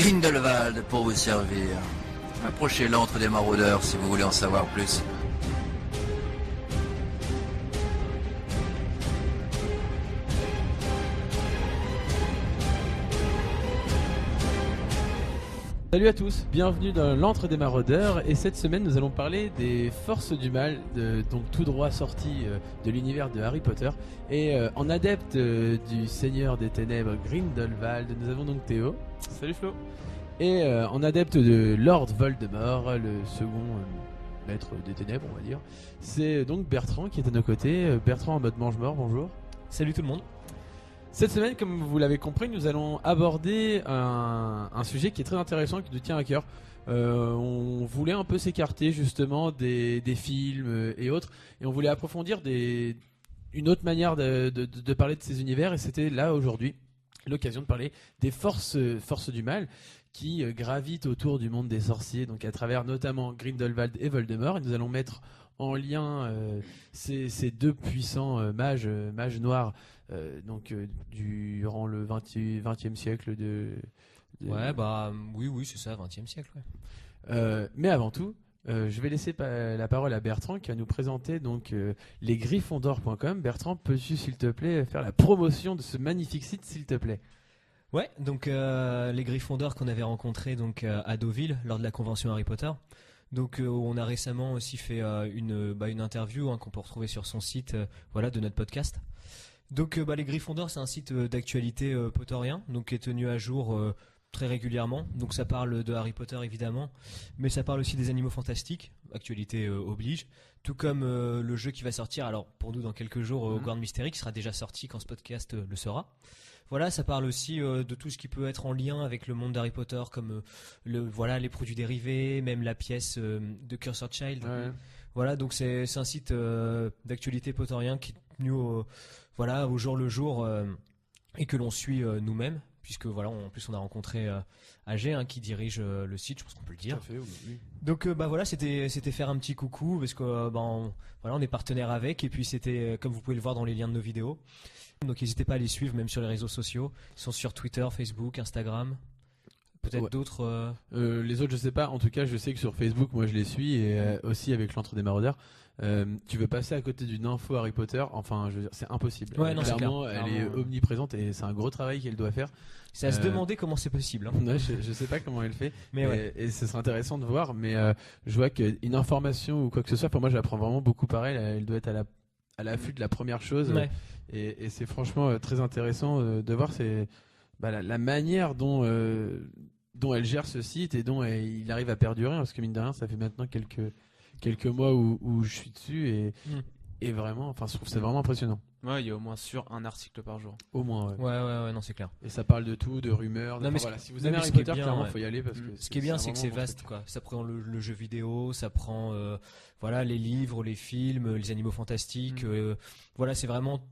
Grindelwald pour vous servir. Approchez l'antre des maraudeurs si vous voulez en savoir plus. Salut à tous, bienvenue dans l'antre des maraudeurs et cette semaine nous allons parler des forces du mal, donc tout droit sorti de l'univers de Harry Potter et en adepte du Seigneur des Ténèbres Grindelwald, nous avons donc Théo. Salut Flo. Et en adepte de Lord Voldemort, le second maître des ténèbres on va dire, c'est donc Bertrand qui est à nos côtés. Bertrand en mode mange-mort, bonjour. Salut tout le monde. Cette semaine, comme vous l'avez compris, nous allons aborder un sujet qui est très intéressant, qui nous tient à cœur. On voulait un peu s'écarter justement des films et autres, et on voulait approfondir une autre manière de parler de ces univers, et c'était là aujourd'hui l'occasion de parler des forces du mal qui gravitent autour du monde des sorciers, donc à travers notamment Grindelwald et Voldemort, et nous allons mettre en lien ces deux puissants mages noirs durant le 20e siècle Ouais, oui, c'est ça, 20e siècle. Ouais. Mais avant tout, je vais laisser la parole à Bertrand qui va nous présenter donc lesgriffondor.com. Bertrand, peux-tu s'il te plaît faire la promotion de ce magnifique site, s'il te plaît? Ouais, donc les Gryffondors qu'on avait rencontrés donc à Deauville lors de la convention Harry Potter. Donc on a récemment aussi fait une interview qu'on peut retrouver sur son site de notre podcast. Donc les Gryffondors, c'est un site d'actualité potterien, donc qui est tenu à jour très régulièrement. Donc ça parle de Harry Potter évidemment, mais ça parle aussi des animaux fantastiques, actualité oblige, tout comme le jeu qui va sortir, alors pour nous dans quelques jours, Hogwarts Mystery, qui sera déjà sorti quand ce podcast le sera. Voilà, ça parle aussi de tout ce qui peut être en lien avec le monde d'Harry Potter, comme les produits dérivés, même la pièce de Cursed Child. Ouais. Voilà, donc c'est un site d'actualité potterien qui est tenu au jour le jour et que l'on suit nous-mêmes, puisque en plus on a rencontré AG qui dirige le site, je pense qu'on peut le dire. Tout à fait, oui. Donc c'était faire un petit coucou parce que on est partenaire avec, et puis c'était comme vous pouvez le voir dans les liens de nos vidéos. Donc n'hésitez pas à les suivre même sur les réseaux sociaux. Ils sont sur Twitter, Facebook, Instagram. Peut-être d'autres. Les autres, je sais pas. En tout cas, je sais que sur Facebook, moi, je les suis et aussi avec l'entre des maraudeurs. Tu veux passer à côté d'une info Harry Potter, enfin, je veux dire, c'est impossible. Ouais, non, clairement, c'est clair. elle est omniprésente et c'est un gros travail qu'elle doit faire. C'est à se demander comment c'est possible. Hein. Ouais, je sais pas comment elle fait, Mais ouais. et ce serait intéressant de voir. Mais je vois qu'une information ou quoi que ce soit, pour moi, j'apprends vraiment beaucoup pareil. Elle doit être à l'affût de la première chose. Ouais. Et c'est franchement très intéressant de voir la manière dont elle gère ce site et dont il arrive à perdurer, parce que mine de rien, ça fait maintenant quelques mois où je suis dessus et vraiment, enfin, je trouve que c'est vraiment impressionnant. Ouais, il y a au moins un article par jour. Au moins, ouais. Ouais, non, c'est clair. Et ça parle de tout, de rumeurs. Non, mais si vous aimez Harry ce qui est Potter, bien, clairement, ouais. faut y aller parce que Ce qui est bien, c'est que c'est vraiment un vaste, truc. quoi. Ça prend le jeu vidéo, ça prend les livres, les films, les animaux fantastiques. C'est vraiment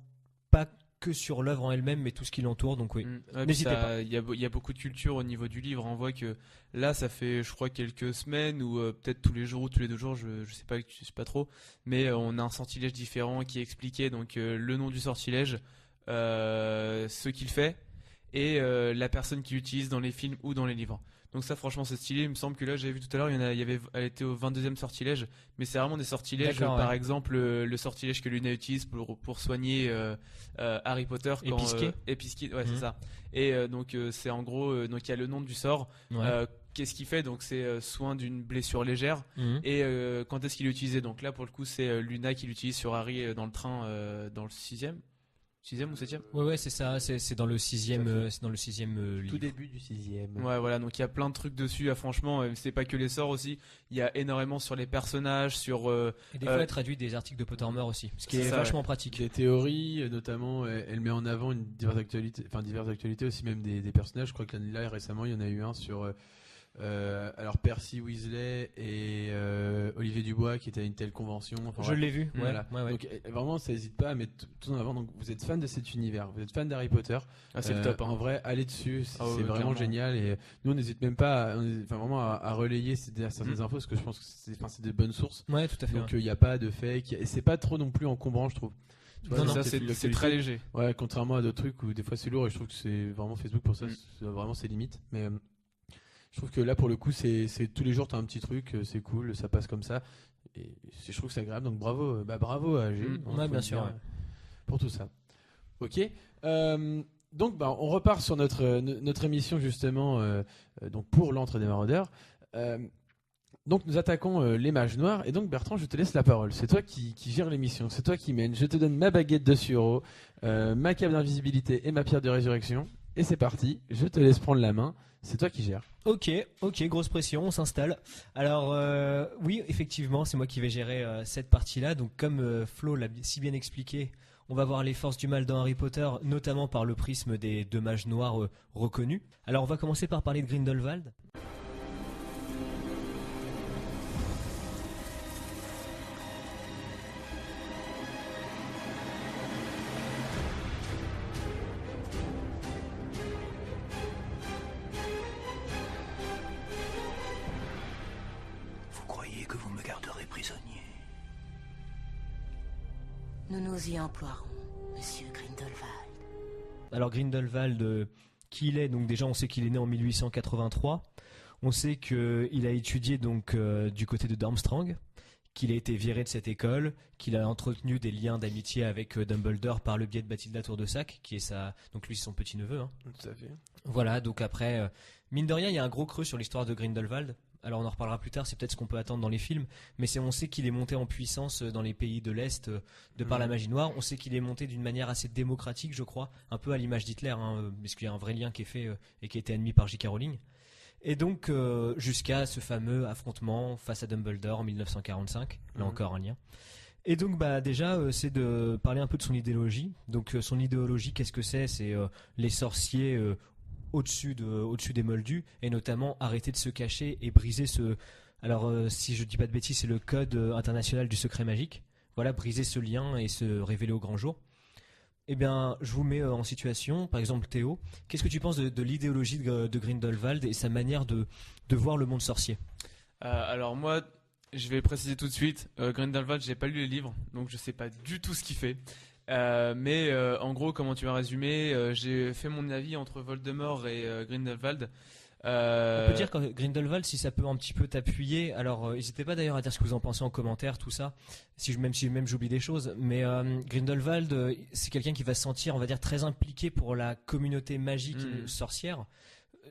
pas que sur l'œuvre en elle-même, mais tout ce qui l'entoure. Donc oui, n'hésitez pas. Il y a beaucoup de culture au niveau du livre. On voit que là, ça fait, je crois, quelques semaines ou peut-être tous les jours ou tous les 2 jours, je sais pas trop. Mais on a un sortilège différent qui est expliqué. Donc le nom du sortilège, ce qu'il fait et la personne qui l'utilise dans les films ou dans les livres. Donc ça, franchement, c'est stylé. Il me semble que là, j'avais vu tout à l'heure, elle était au 22e sortilège, mais c'est vraiment des sortilèges. D'accord, par ouais. exemple, le sortilège que Luna utilise pour soigner Harry Potter. Épisqué. Ouais, c'est ça. Et donc c'est en gros, donc il y a le nom du sort. Ouais. Qu'est-ce qu'il fait? Donc c'est soin d'une blessure légère. Et quand est-ce qu'il l'utilisait? Donc là, pour le coup, c'est Luna qui l'utilise sur Harry dans le train, dans le 6e ou 7e. Ouais, c'est ça. C'est dans le 6e. C'est dans le 6e livre. Tout début du 6e. Ouais, voilà, donc il y a plein de trucs dessus. Franchement, c'est pas que les sorts aussi. Il y a énormément sur les personnages, sur. Et des fois, elle traduit des articles de Pottermore aussi, ce qui est ça, vachement pratique. Des théories, notamment, elle met en avant diverses actualités aussi, même des personnages. Je crois que l'année-là, récemment, il y en a eu un sur alors Percy Weasley et Olivier Dubois qui étaient à une telle convention. Enfin, Je l'ai vu. Voilà. Ouais. Donc vraiment, ça n'hésite pas à mettre tout en avant. Donc vous êtes fan de cet univers, vous êtes fan d'Harry Potter. C'est le top. Hein. En vrai, allez dessus, c'est ouais, vraiment clairement. génial. Et nous, on n'hésite même pas, vraiment à relayer certaines infos, parce que je pense que c'est des bonnes sources. Ouais, tout à fait. Donc il n'y a pas de fake, et c'est pas trop non plus encombrant, je trouve. Tu vois, Non, Ça, c'est très léger. Ouais, contrairement à d'autres trucs où des fois c'est lourd, et je trouve que c'est vraiment Facebook pour ça, c'est vraiment ses limites. Mais Je trouve que là, pour le coup, c'est tous les jours, t'as un petit truc, c'est cool, ça passe comme ça. Et je trouve que c'est agréable, donc bravo à AG. Ouais, Faut bien le sûr, dire, ouais. pour tout ça. Ok. Donc, on repart sur notre émission, justement, donc pour l'Antre des Maraudeurs. Donc, nous attaquons les mages noirs. Et donc, Bertrand, je te laisse la parole. C'est toi qui gère l'émission, c'est toi qui mène. Je te donne ma baguette de sureau, ma cape d'invisibilité et ma pierre de résurrection. Et c'est parti, je te laisse prendre la main. C'est toi qui gères. Ok, grosse pression, on s'installe. Alors oui, effectivement, c'est moi qui vais gérer cette partie-là. Donc comme Flo l'a si bien expliqué, on va voir les forces du mal dans Harry Potter, notamment par le prisme des 2 mages noirs reconnus. Alors on va commencer par parler de Grindelwald. Vous croyez que vous me garderez prisonnier? Nous nous y emploierons, monsieur Grindelwald. Alors Grindelwald, qui il est? Donc déjà on sait qu'il est né en 1883. On sait qu'il a étudié donc du côté de Durmstrang, qu'il a été viré de cette école, qu'il a entretenu des liens d'amitié avec Dumbledore par le biais de Bathilda Tour-de-Sac, qui est donc lui c'est son petit neveu. Hein. Tout à fait. Voilà, donc après, mine de rien, il y a un gros creux sur l'histoire de Grindelwald. Alors on en reparlera plus tard, c'est peut-être ce qu'on peut attendre dans les films, mais on sait qu'il est monté en puissance dans les pays de l'Est de par la magie noire. On sait qu'il est monté d'une manière assez démocratique, je crois, un peu à l'image d'Hitler, hein, parce qu'il y a un vrai lien qui est fait et qui a été admis par J.K. Rowling. Et donc jusqu'à ce fameux affrontement face à Dumbledore en 1945, là encore un lien. Et donc déjà c'est de parler un peu de son idéologie. Donc son idéologie, qu'est-ce que c'est? C'est les sorciers au-dessus des moldus, et notamment arrêter de se cacher et briser ce... Alors si je dis pas de bêtises, c'est le code international du secret magique. Voilà, briser ce lien et se révéler au grand jour. Eh bien, je vous mets en situation, par exemple Théo, qu'est-ce que tu penses de l'idéologie de Grindelwald et sa manière de voir le monde sorcier? Alors moi, je vais préciser tout de suite, Grindelwald, j'ai pas lu les livres, donc je sais pas du tout ce qu'il fait. Mais en gros, comment tu vas résumer, j'ai fait mon avis entre Voldemort et Grindelwald. On peut dire que Grindelwald, si ça peut un petit peu t'appuyer, alors n'hésitez pas d'ailleurs à dire ce que vous en pensez en commentaire, tout ça, même si j'oublie des choses, mais Grindelwald, c'est quelqu'un qui va se sentir, on va dire, très impliqué pour la communauté magique sorcière.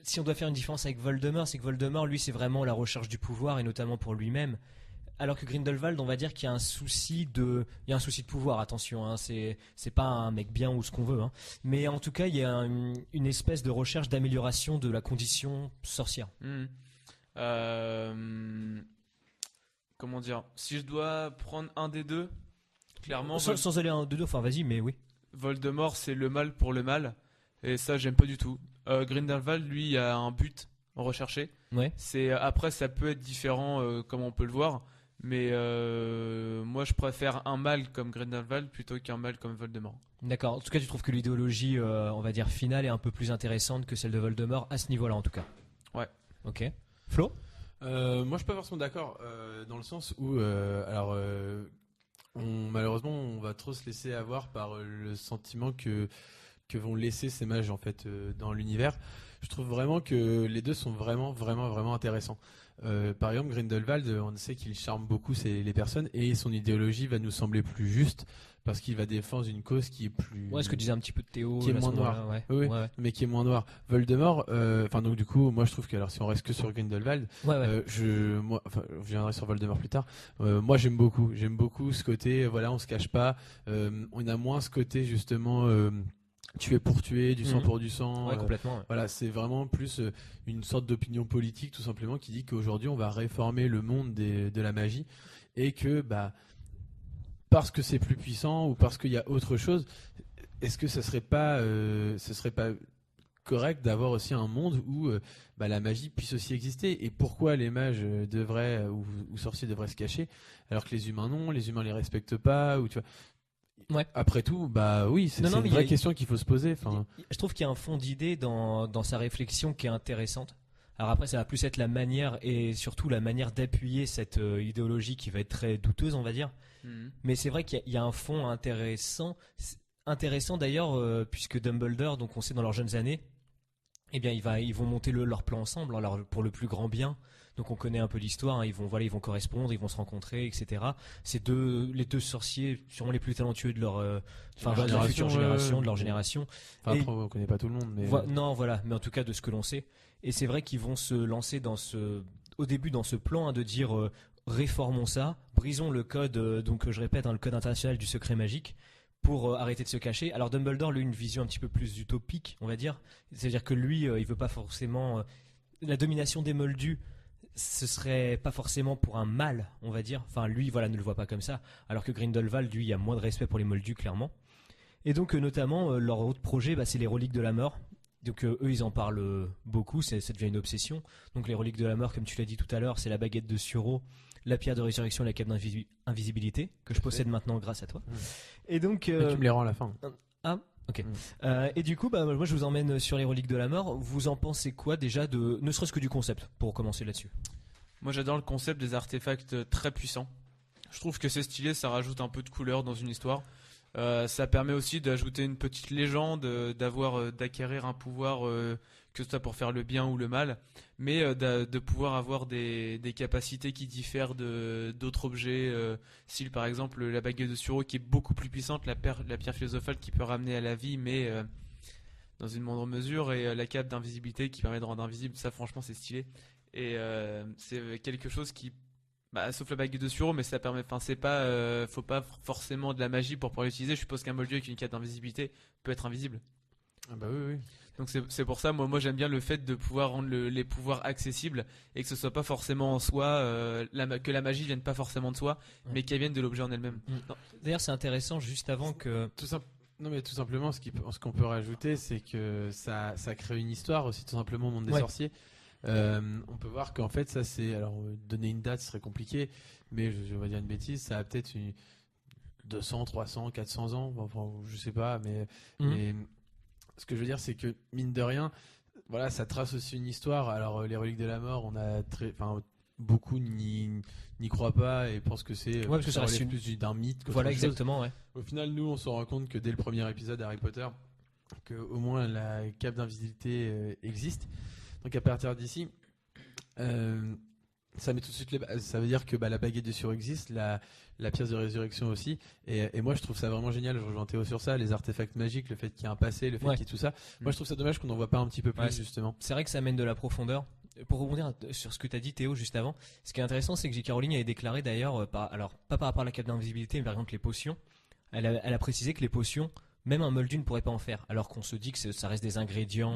Si on doit faire une différence avec Voldemort, c'est que Voldemort, lui, c'est vraiment la recherche du pouvoir, et notamment pour lui-même. Alors que Grindelwald, on va dire qu'il y a un souci de pouvoir. Attention, hein, c'est pas un mec bien ou ce qu'on veut, hein. Mais en tout cas, il y a une espèce de recherche d'amélioration de la condition sorcière. Comment dire? Si je dois prendre un des deux, clairement. Sans aller un de deux, enfin vas-y, mais oui. Voldemort, c'est le mal pour le mal, et ça, j'aime pas du tout. Grindelwald, lui, il a un but recherché. Ouais. Après, ça peut être différent, comme on peut le voir. Mais moi je préfère un mal comme Grindelwald plutôt qu'un mal comme Voldemort. D'accord, en tout cas tu trouves que l'idéologie on va dire finale est un peu plus intéressante que celle de Voldemort à ce niveau là en tout cas. Ouais. Ok. Flo? Moi je suis pas forcément d'accord dans le sens où malheureusement on va trop se laisser avoir par le sentiment que vont laisser ces mages en fait dans l'univers. Je trouve vraiment que les deux sont vraiment intéressants. Par exemple, Grindelwald, on sait qu'il charme beaucoup les personnes et son idéologie va nous sembler plus juste parce qu'il va défendre une cause qui est plus. Ouais, ce que disait un petit peu de Théo. Qui est moins noire. Oui, mais qui est moins noire. Voldemort, donc du coup, moi je trouve que alors si on reste que sur Grindelwald, je viendrai sur Voldemort plus tard. Moi j'aime beaucoup ce côté. Voilà, on se cache pas. On a moins ce côté justement. Tuer pour tuer, du sang pour du sang. Ouais, complètement. Ouais. Voilà, c'est vraiment plus une sorte d'opinion politique tout simplement qui dit qu'aujourd'hui on va réformer le monde de la magie et que parce que c'est plus puissant ou parce qu'il y a autre chose, est-ce que ce serait pas correct d'avoir aussi un monde où la magie puisse aussi exister? Et pourquoi les mages devraient ou sorciers devraient se cacher alors que les humains non, les humains les respectent pas ou tu vois. Ouais. Après tout, oui, c'est une vraie question qu'il faut se poser. Je trouve qu'il y a un fond d'idée dans sa réflexion qui est intéressante. Alors après, ça va plus être la manière et surtout la manière d'appuyer cette idéologie qui va être très douteuse, on va dire. Mais c'est vrai qu'il y a un fond intéressant d'ailleurs, puisque Dumbledore, donc on sait dans leurs jeunes années, eh bien ils vont monter leur plan ensemble, alors pour le plus grand bien. Donc on connaît un peu l'histoire, hein, ils vont correspondre, ils vont se rencontrer, etc. Les deux sorciers, sûrement les plus talentueux de leur future génération, de leur génération. Enfin, après, on connaît pas tout le monde, mais non, voilà, mais en tout cas de ce que l'on sait. Et c'est vrai qu'ils vont se lancer au début dans ce plan, hein, de dire réformons ça, brisons le code, donc je répète, hein, le code international du secret magique, pour arrêter de se cacher. Alors Dumbledore, lui, une vision un petit peu plus utopique, on va dire. C'est-à-dire que lui, il veut pas forcément la domination des Moldus. Ce serait pas forcément pour un mal, on va dire. Enfin, lui, voilà, ne le voit pas comme ça. Alors que Grindelwald, lui, a moins de respect pour les Moldus, clairement. Et donc, notamment, leur autre projet, c'est les reliques de la mort. Donc, eux, ils en parlent beaucoup. Ça devient une obsession. Donc, les reliques de la mort, comme tu l'as dit tout à l'heure, c'est la baguette de Suro, la pierre de résurrection, la cape d'invisibilité, que je possède maintenant grâce à toi. Et donc, mais tu me les rends à la fin. Ah, ok. Et du coup, moi, je vous emmène sur les reliques de la mort. Vous en pensez quoi déjà ne serait-ce que du concept, pour commencer là-dessus? Moi, j'adore le concept des artefacts très puissants. Je trouve que c'est stylé, ça rajoute un peu de couleur dans une histoire. Ça permet aussi d'ajouter une petite légende, d'acquérir un pouvoir, que ce soit pour faire le bien ou le mal, mais de pouvoir avoir des capacités qui diffèrent d'autres objets, style par exemple la baguette de Suro qui est beaucoup plus puissante, la pierre philosophale qui peut ramener à la vie, mais dans une moindre mesure, et la cape d'invisibilité qui permet de rendre invisible. Ça, franchement, c'est stylé. Et c'est quelque chose qui, sauf la baguette de Suro, mais ça permet, enfin, c'est pas, faut pas forcément de la magie pour pouvoir l'utiliser. Je suppose qu'un moldu avec une cape d'invisibilité peut être invisible. Ah bah oui. Donc c'est pour ça, moi j'aime bien le fait de pouvoir rendre les pouvoirs accessibles et que ce soit pas forcément en soi, que la magie vienne pas forcément de soi, mais qu'elle vienne de l'objet en elle-même. D'ailleurs, c'est intéressant juste avant que Non, mais tout simplement, ce qu'on peut rajouter, c'est que ça crée une histoire aussi, tout simplement, au monde des sorciers. On peut voir qu'en fait, ça c'est. Alors, donner une date serait compliqué, mais je vais dire une bêtise, ça a peut-être 200, 300, 400 ans, enfin, je sais pas, mais ce que je veux dire, c'est que, mine de rien, voilà, ça trace aussi une histoire. Alors, les reliques de la mort, beaucoup n'y croient pas et pensent que c'est parce que ça reste plus d'un mythe. Voilà, exactement, ouais. Au final, nous, on se rend compte que dès le premier épisode d'Harry Potter, que au moins la cape d'invisibilité existe. Donc à partir d'ici, ça met tout de suite ça veut dire que la baguette de Suro existe, la pièce de résurrection aussi, et moi je trouve ça vraiment génial. Je rejoins Théo sur ça, les artefacts magiques, le fait qu'il y ait un passé, le fait qu'il y ait tout ça. Moi je trouve ça dommage qu'on n'en voit pas un petit peu plus, justement. C'est vrai que ça amène de la profondeur. Pour rebondir sur ce que tu as dit, Théo, juste avant, ce qui est intéressant, c'est que J.K. Rowling avait déclaré d'ailleurs, pas par rapport à la cape d'invisibilité, mais par exemple les potions, elle a précisé que les potions, même un moldu ne pourrait pas en faire, alors qu'on se dit que ça reste des ingrédients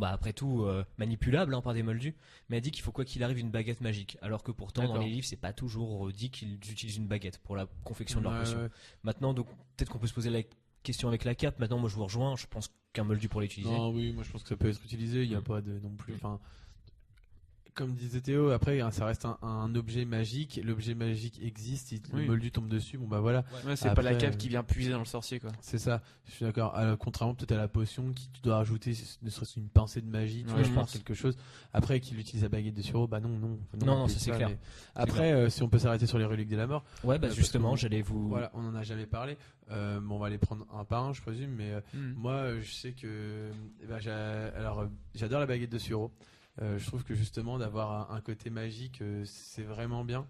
après tout manipulables par des moldus, mais elle dit qu'il faut quoi qu'il arrive une baguette magique, alors que pourtant dans les livres c'est pas toujours dit qu'ils utilisent une baguette pour la confection de leurs potions. Ouais. Maintenant, donc peut-être qu'on peut se poser la question avec la cape. Maintenant, moi je vous rejoins, je pense qu'un moldu pour l'utiliser. Non, oui, moi je pense que ça peut être utilisé, il n'y a pas de non plus. Enfin, comme disait Théo, après ça reste un objet magique. L'objet magique existe, le moldu tombe dessus, voilà. Ouais, c'est après, pas la cape qui vient puiser dans le sorcier, quoi. C'est ça, je suis d'accord. Contrairement peut-être à la potion, qui tu dois rajouter ne serait-ce qu'une pincée de magie, je pense quelque chose. Après qu'il utilise la baguette de Suro, non, ça c'est clair. Mais... Après, si on peut s'arrêter sur les reliques de la mort. Ouais, justement, j'allais vous. Voilà, on en a jamais parlé. On va les prendre un par un, je présume. Mais moi, je sais que, j'adore la baguette de Suro. Je trouve que justement d'avoir un côté magique, c'est vraiment bien.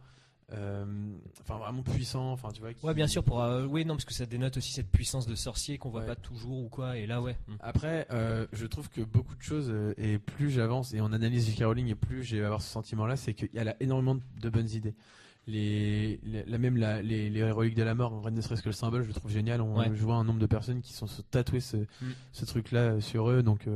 Vraiment puissant, tu vois. Ouais, bien sûr, parce que ça dénote aussi cette puissance de sorcier qu'on voit pas toujours ou quoi. Et là, ouais. Après, je trouve que beaucoup de choses, et plus j'avance et on analyse J.K. Rowling, et plus j'ai avoir ce sentiment-là, c'est qu'elle a énormément de bonnes idées. Les reliques de la mort, ne serait-ce que le symbole, je le trouve génial. Je vois un nombre de personnes qui sont tatouées ce truc-là sur eux, donc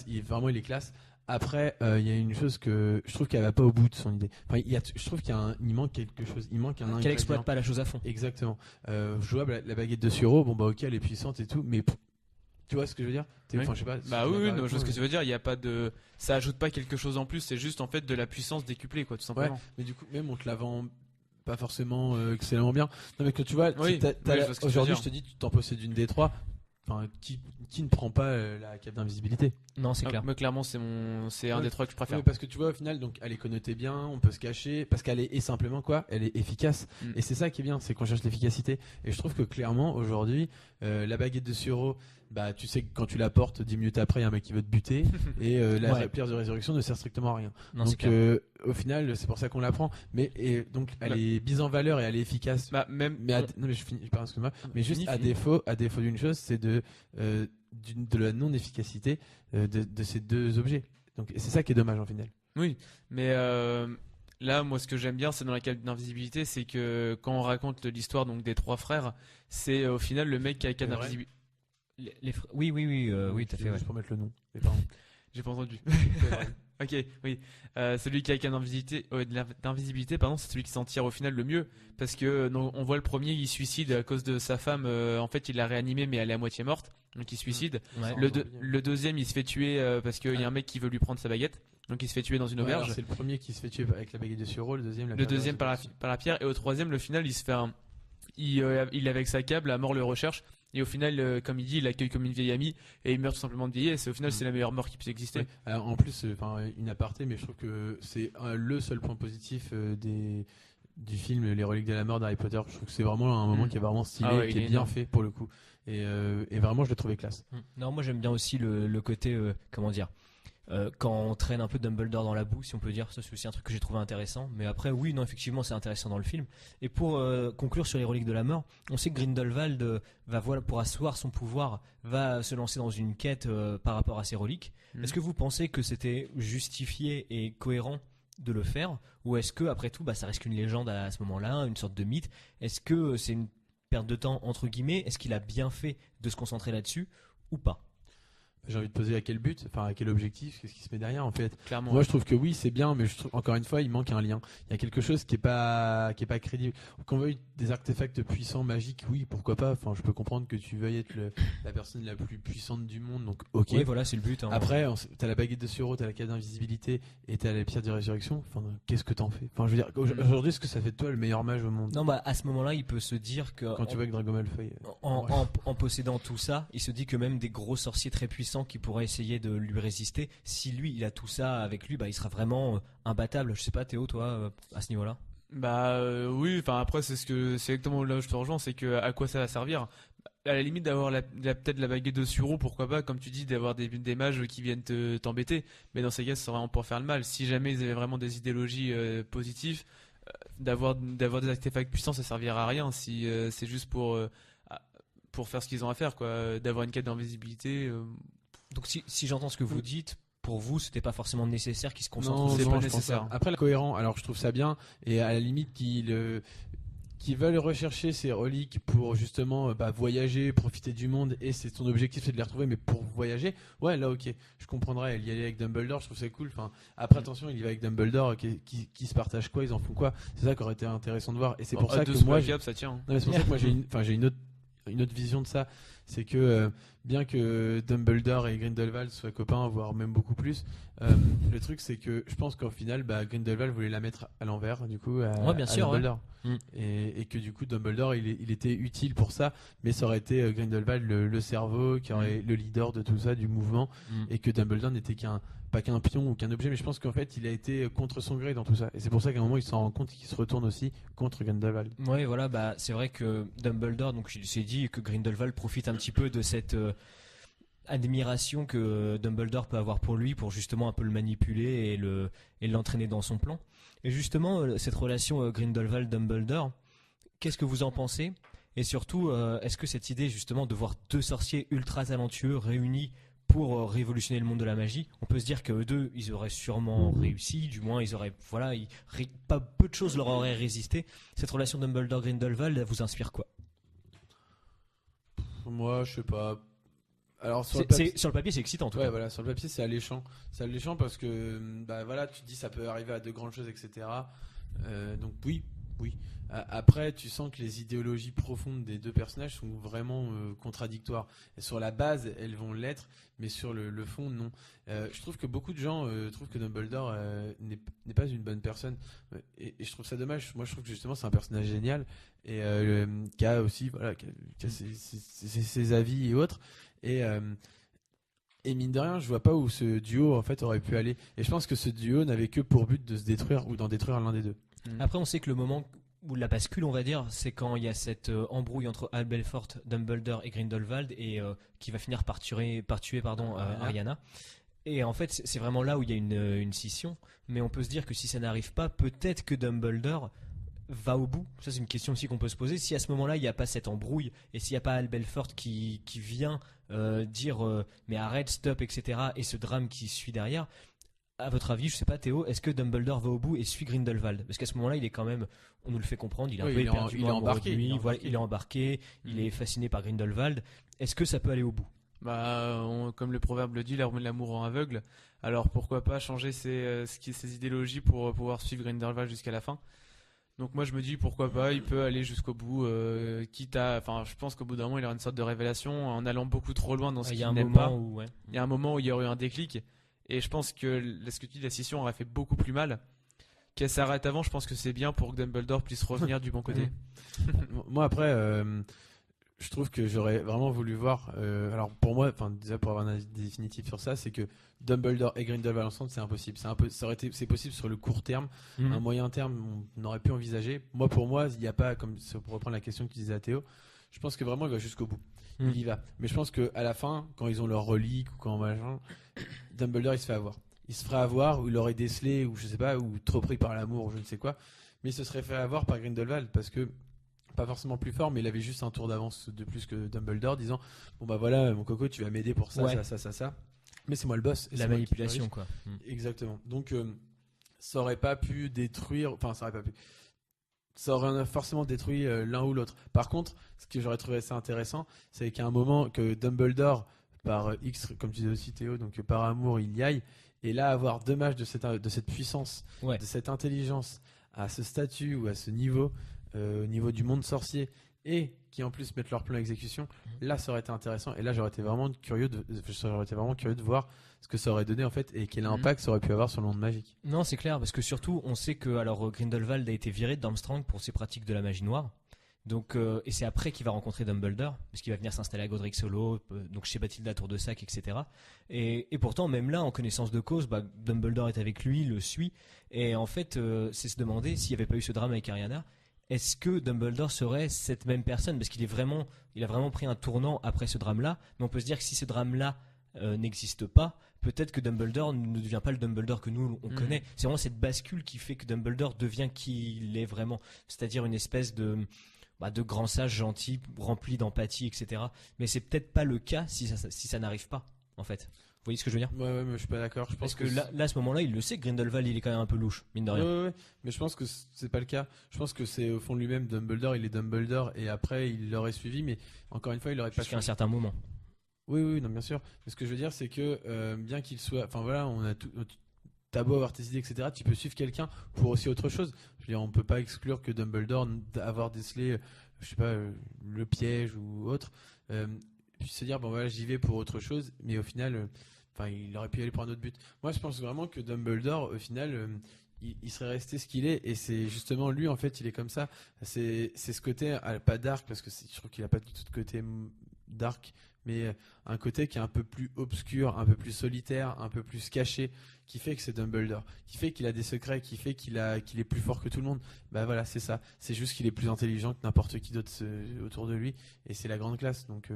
il est classe. Après, il y a une chose que je trouve qu'elle va pas au bout de son idée. Je trouve qu'il manque quelque chose. Il manque un ingrédient. Qu'elle exploite pas la chose à fond. Exactement. Jouable, la baguette de Suro, ok, elle est puissante et tout, mais tu vois ce que je veux dire? Oui. Je sais pas. Je vois ce que tu veux dire. Il y a pas de, ça ajoute pas quelque chose en plus. C'est juste en fait de la puissance décuplée, quoi, tout simplement. Ouais, mais du coup, même on te la vend pas forcément excellemment bien. Non, mais que tu vois, aujourd'hui, je te dis, tu t'en possèdes une des trois. Qui ne prend pas la cape d'invisibilité? Non, c'est clair. Moi, clairement, c'est un des trois que je préfère. Oui, parce que tu vois, au final, donc elle est connotée bien, on peut se cacher, parce qu'elle est simplement elle est efficace. Et c'est ça qui est bien, c'est qu'on cherche l'efficacité. Et je trouve que clairement, aujourd'hui, la baguette de Suro, bah tu sais que quand tu la portes 10 minutes après il y a un mec qui veut te buter et la Ouais. pierre de résurrection ne sert strictement à rien. Non, c'est Donc clair. au final c'est pour ça qu'on la prend, mais et donc elle Bah- est mise en valeur et elle est efficace. Bah, même. Mais non mais je finis, pardon, excuse-moi. Mais juste Fini, à fini. défaut d'une chose, c'est de la non efficacité de ces deux objets. Donc et c'est ça qui est dommage en final. Oui, mais là, moi, ce que j'aime bien, c'est dans la cape d'invisibilité, c'est que quand on raconte l'histoire donc des trois frères, c'est au final le mec qui a la cape C'est vrai d'invisibilité. Oui, oui, tout à fait. Ouais. Juste pour mettre le nom. Mais pardon. J'ai pas entendu. Ok, oui. Celui qui a la cape d'invisibilité, pardon, c'est celui qui s'en tire au final le mieux, parce que on voit le premier, il suicide à cause de sa femme. En fait, il l'a réanimée, mais elle est à moitié morte, donc il suicide. Ouais. Le deuxième, il se fait tuer parce qu'il y a un mec qui veut lui prendre sa baguette, donc il se fait tuer dans une Ouais, alors, auberge. c'est le premier qui se fait tuer avec la baguette de Suro, le deuxième Le deuxième par la pierre, et au troisième, le final, il se fait il est avec sa câble, la mort le recherche, et au final, comme il dit, il l'accueille comme une vieille amie, et il meurt tout simplement de vieillesse, et au final, c'est la meilleure mort qui puisse exister. Ouais. Alors, en plus, une aparté, mais je trouve que c'est le seul point positif du film Les Reliques de la Mort d'Harry Potter. Je trouve que c'est vraiment un moment qui est vraiment stylé, Ah ouais, qui il est est bien énorme. fait pour le coup. Et vraiment, je l'ai trouvé classe. Non, moi j'aime bien aussi le côté, comment dire, quand on traîne un peu Dumbledore dans la boue, si on peut dire, ça c'est aussi un truc que j'ai trouvé intéressant. Mais après, oui, non, effectivement, c'est intéressant dans le film. Et pour conclure sur les reliques de la mort, on sait que Grindelwald voilà, pour asseoir son pouvoir, va se lancer dans une quête par rapport à ces reliques. Mhm. Est-ce que vous pensez que c'était justifié et cohérent de le faire, ou est-ce que après tout, ça reste qu'une légende à ce moment-là, une sorte de mythe? Est-ce que c'est une perte de temps entre guillemets? Est-ce qu'il a bien fait de se concentrer là-dessus ou pas? J'ai envie de poser à quel but, à quel objectif, qu'est-ce qui se met derrière en fait. Clairement. Moi je trouve que oui c'est bien, mais je trouve encore une fois il manque un lien. Il y a quelque chose qui est pas crédible. Qu'on veuille des artefacts puissants, magiques, oui pourquoi pas. Enfin je peux comprendre que tu veuilles être la personne la plus puissante du monde, donc ok. Oui, voilà, c'est le but. Hein. Après t'as la baguette de Suro, t'as la cape d'invisibilité et t'as la pierre de résurrection. Enfin qu'est-ce que t'en fais? Enfin je veux dire aujourd'hui est-ce que ça fait de toi le meilleur mage au monde? Non, à ce moment-là, il peut se dire que Quand tu vois que Drago Malfoy. en possédant tout ça, il se dit que même des gros sorciers très puissants qui pourraient essayer de lui résister, si lui il a tout ça avec lui, il sera vraiment imbattable. Je sais pas, Théo, toi, à ce niveau-là? Oui, enfin après c'est exactement là où je te rejoins, c'est que à quoi ça va servir? À la limite d'avoir peut-être la baguette de Suro, pourquoi pas, comme tu dis, d'avoir des mages qui viennent t'embêter, mais dans ces cas, c'est vraiment pour faire le mal. Si jamais ils avaient vraiment des idéologies positives, d'avoir des artefacts puissants, ça servira à rien. Si c'est juste pour faire ce qu'ils ont à faire, quoi, d'avoir une quête d'invisibilité. Donc si j'entends ce que vous dites, pour vous, c'était pas forcément nécessaire qu'il se concentre Non, c'est sur pas je pense nécessaire. pas. Après, le cohérent, alors je trouve ça bien, et à la limite qu'ils veulent rechercher ces reliques pour justement voyager, profiter du monde, et c'est son objectif, c'est de les retrouver, mais pour voyager, ouais, là ok, je comprendrais, elle y aller avec Dumbledore, je trouve ça cool. Enfin, après, attention, il y va avec Dumbledore, qui se partagent quoi, ils en font quoi, c'est ça qui aurait été intéressant de voir, et c'est pour ça que moi, ça tient. non, mais c'est pour ça que moi j'ai une autre vision de ça, c'est que bien que Dumbledore et Grindelwald soient copains, voire même beaucoup plus, le truc c'est que je pense qu'au final Grindelwald voulait la mettre à l'envers du coup Ouais, bien à sûr, Dumbledore. ouais. Et que du coup Dumbledore il était utile pour ça, mais ça aurait été Grindelwald le cerveau qui aurait le leader de tout ça, du mouvement, et que Dumbledore n'était pas qu'un pion ou qu'un objet, mais je pense qu'en fait il a été contre son gré dans tout ça, et c'est pour ça qu'à un moment il s'en rend compte et qu'il se retourne aussi contre Grindelwald. Ouais, voilà, c'est vrai que Dumbledore, donc il s'est dit que Grindelwald profite un petit peu de cette admiration que Dumbledore peut avoir pour lui, pour justement un peu le manipuler et l'entraîner dans son plan. Et justement, cette relation Grindelwald-Dumbledore, qu'est-ce que vous en pensez? Et surtout, est-ce que cette idée justement de voir deux sorciers ultra talentueux réunis pour révolutionner le monde de la magie, on peut se dire qu'eux deux, ils auraient sûrement réussi, du moins ils auraient, voilà, pas peu de choses leur auraient résisté. Cette relation Dumbledore-Grindelwald, elle vous inspire quoi? Moi je sais pas. Alors sur Sur le papier, c'est excitant en tout ouais, cas. voilà, sur le papier, c'est alléchant. C'est alléchant parce que, voilà, tu te dis ça peut arriver à de grandes choses, etc. Donc oui. Après, tu sens que les idéologies profondes des deux personnages sont vraiment contradictoires. Et sur la base, elles vont l'être, mais sur le fond, non. Je trouve que beaucoup de gens trouvent que Dumbledore n'est pas une bonne personne. Et je trouve ça dommage. Moi, je trouve que justement, c'est un personnage génial et qui a aussi, voilà, qui a ses avis et autres. Et mine de rien, je vois pas où ce duo en fait aurait pu aller. Et je pense que ce duo n'avait que pour but de se détruire ou d'en détruire l'un des deux. Après, on sait que le moment où la bascule, on va dire, c'est quand il y a cette embrouille entre Al Belfort, Dumbledore et Grindelwald et qui va finir par tuer Ariana. Et en fait, c'est vraiment là où il y a une scission. Mais on peut se dire que si ça n'arrive pas, peut-être que Dumbledore va au bout. Ça, c'est une question aussi qu'on peut se poser. Si à ce moment-là, il n'y a pas cette embrouille et s'il n'y a pas Al Belfort qui vient dire mais arrête, stop, etc. et ce drame qui suit derrière, à votre avis, je sais pas Théo, est-ce que Dumbledore va au bout et suit Grindelwald? Parce qu'à ce moment-là, il est quand même, on nous le fait comprendre, il est un peu éperdument amoureux de lui, il est embarqué, il est fasciné par Grindelwald. Est-ce que ça peut aller au bout? Comme le proverbe le dit, l'amour rend aveugle. Alors pourquoi pas changer ses idéologies pour pouvoir suivre Grindelwald jusqu'à la fin. Donc moi je me dis pourquoi pas, il peut aller jusqu'au bout, je pense qu'au bout d'un moment il aura une sorte de révélation en allant beaucoup trop loin dans ce qu'il n'aime pas. Il y a un moment où il y aurait eu un déclic. Et je pense que ce que tu dis, la scission aurait fait beaucoup plus mal. Qu'elle s'arrête avant, je pense que c'est bien pour que Dumbledore puisse revenir du bon côté. Moi après, je trouve que j'aurais vraiment voulu voir. Alors pour moi, déjà pour avoir un avis définitif sur ça, c'est que Dumbledore et Grindelwald ensemble, c'est impossible. C'est possible sur le court terme. Un moyen terme, on aurait pu envisager. Pour moi, il n'y a pas, comme pour reprendre la question que tu disais à Théo, je pense que vraiment il va jusqu'au bout. Il y va. Mais je pense qu'à la fin, quand ils ont leur relique ou quand machin, Dumbledore il se fait avoir. Il se ferait avoir ou il aurait décelé ou je sais pas, ou trop pris par l'amour ou je ne sais quoi. Mais il se serait fait avoir par Grindelwald parce que, pas forcément plus fort, mais il avait juste un tour d'avance de plus que Dumbledore disant bon bah voilà mon coco tu vas m'aider pour ça, ça. Mais c'est moi le boss. La manipulation quoi. Exactement. Donc ça aurait pas pu détruire, ça aurait forcément détruit l'un ou l'autre. Par contre, ce que j'aurais trouvé assez intéressant, c'est qu'à un moment que Dumbledore, par X, comme tu disais aussi Théo, donc par amour, il y aille, et là avoir deux mages de cette puissance, de cette intelligence, à ce statut ou à ce niveau, au niveau du monde sorcier, et qui en plus mettent leur plan à exécution, là ça aurait été intéressant, et là j'aurais été vraiment curieux de voir ce que ça aurait donné en fait et quel impact ça aurait pu avoir sur le monde magique. Non, c'est clair, parce que surtout on sait que Grindelwald a été viré de Durmstrang pour ses pratiques de la magie noire. Donc, et c'est après qu'il va rencontrer Dumbledore, parce qu'il va venir s'installer à Godric Hollow, donc chez Bathilda Tour de Sac, etc. Et pourtant, même là, en connaissance de cause, Dumbledore est avec lui, le suit, et en fait, c'est se demander s'il n'y avait pas eu ce drame avec Ariana, est-ce que Dumbledore serait cette même personne? Parce qu'il a vraiment pris un tournant après ce drame-là, mais on peut se dire que si ce drame-là n'existe pas, peut-être que Dumbledore ne devient pas le Dumbledore que nous on connaît. C'est vraiment cette bascule qui fait que Dumbledore devient qui il est vraiment, c'est-à-dire une espèce de grand sage gentil, rempli d'empathie, etc. Mais c'est peut-être pas le cas si ça n'arrive pas, en fait. Vous voyez ce que je veux dire? Ouais, mais je suis pas d'accord. Parce que là, à ce moment-là, il le sait que Grindelwald, il est quand même un peu louche, mine de rien. Ouais, mais je pense que c'est pas le cas. Je pense que c'est au fond de lui-même, Dumbledore, il est Dumbledore, et après, il l'aurait suivi, mais encore une fois, il aurait pas jusqu'à un certain moment. Oui, non, bien sûr. Mais ce que je veux dire, c'est que bien qu'il soit, on a tout. T'as beau avoir tes idées, etc. Tu peux suivre quelqu'un pour aussi autre chose. Je veux dire, on peut pas exclure que Dumbledore avoir décelé, je sais pas, le piège ou autre, puisse se dire bon voilà, j'y vais pour autre chose, mais au final, il aurait pu y aller pour un autre but. Moi, je pense vraiment que Dumbledore, au final, il serait resté ce qu'il est, et c'est justement lui en fait, il est comme ça. C'est ce côté pas dark, parce que je trouve qu'il a pas du tout de côté dark, mais un côté qui est un peu plus obscur, un peu plus solitaire, un peu plus caché, qui fait que c'est Dumbledore, qui fait qu'il a des secrets, qui fait qu'il est plus fort que tout le monde. Bah voilà, c'est ça. C'est juste qu'il est plus intelligent que n'importe qui d'autre autour de lui, et c'est la grande classe. Donc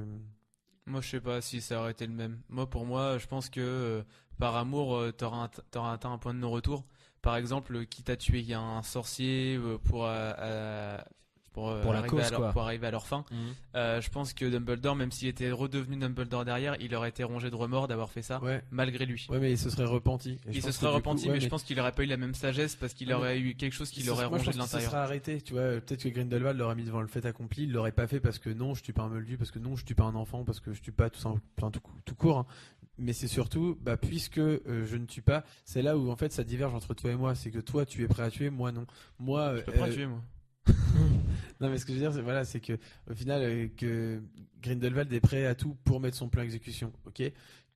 moi je sais pas si ça aurait été le même. Pour moi, je pense que par amour, t'auras atteint un point de non-retour. Par exemple, quitte à tuer un sorcier pour arriver à leur fin. Je pense que Dumbledore, même s'il était redevenu Dumbledore derrière, il aurait été rongé de remords d'avoir fait ça, malgré lui. Ouais, mais il se serait repenti. Mais je pense qu'il aurait pas eu la même sagesse, parce qu'il aurait eu quelque chose qui l'aurait rongé de l'intérieur. Il serait arrêté, tu vois. Peut-être que Grindelwald l'aurait mis devant le fait accompli, il l'aurait pas fait parce que non, je tue pas un Moldu, parce que non, je tue pas un enfant, parce que je tue pas tout court. Hein. Mais c'est surtout, puisque je ne tue pas, c'est là où en fait ça diverge entre toi et moi. C'est que toi, tu es prêt à tuer, moi non. Moi, je peux pas tuer, moi. Non, mais ce que je veux dire, c'est que au final, que Grindelwald est prêt à tout pour mettre son plan à exécution, ok.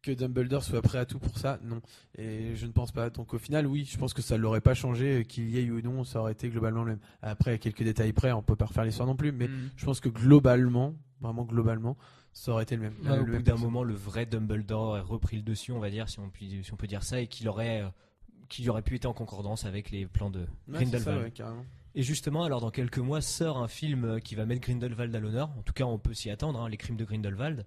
Que Dumbledore soit prêt à tout pour ça, non. Et je ne pense pas. Donc au final, oui, je pense que ça l'aurait pas changé, qu'il y ait eu ou non, ça aurait été globalement le même. Après, quelques détails près, on peut pas refaire l'histoire non plus, mais je pense que globalement, ça aurait été le même. Au bout d'un moment, le vrai Dumbledore aurait repris le dessus, on va dire, si on peut dire ça, et qu'il aurait pu être en concordance avec les plans de Grindelwald. C'est ça, carrément. Et justement, alors dans quelques mois sort un film qui va mettre Grindelwald à l'honneur. En tout cas, on peut s'y attendre, hein, les crimes de Grindelwald.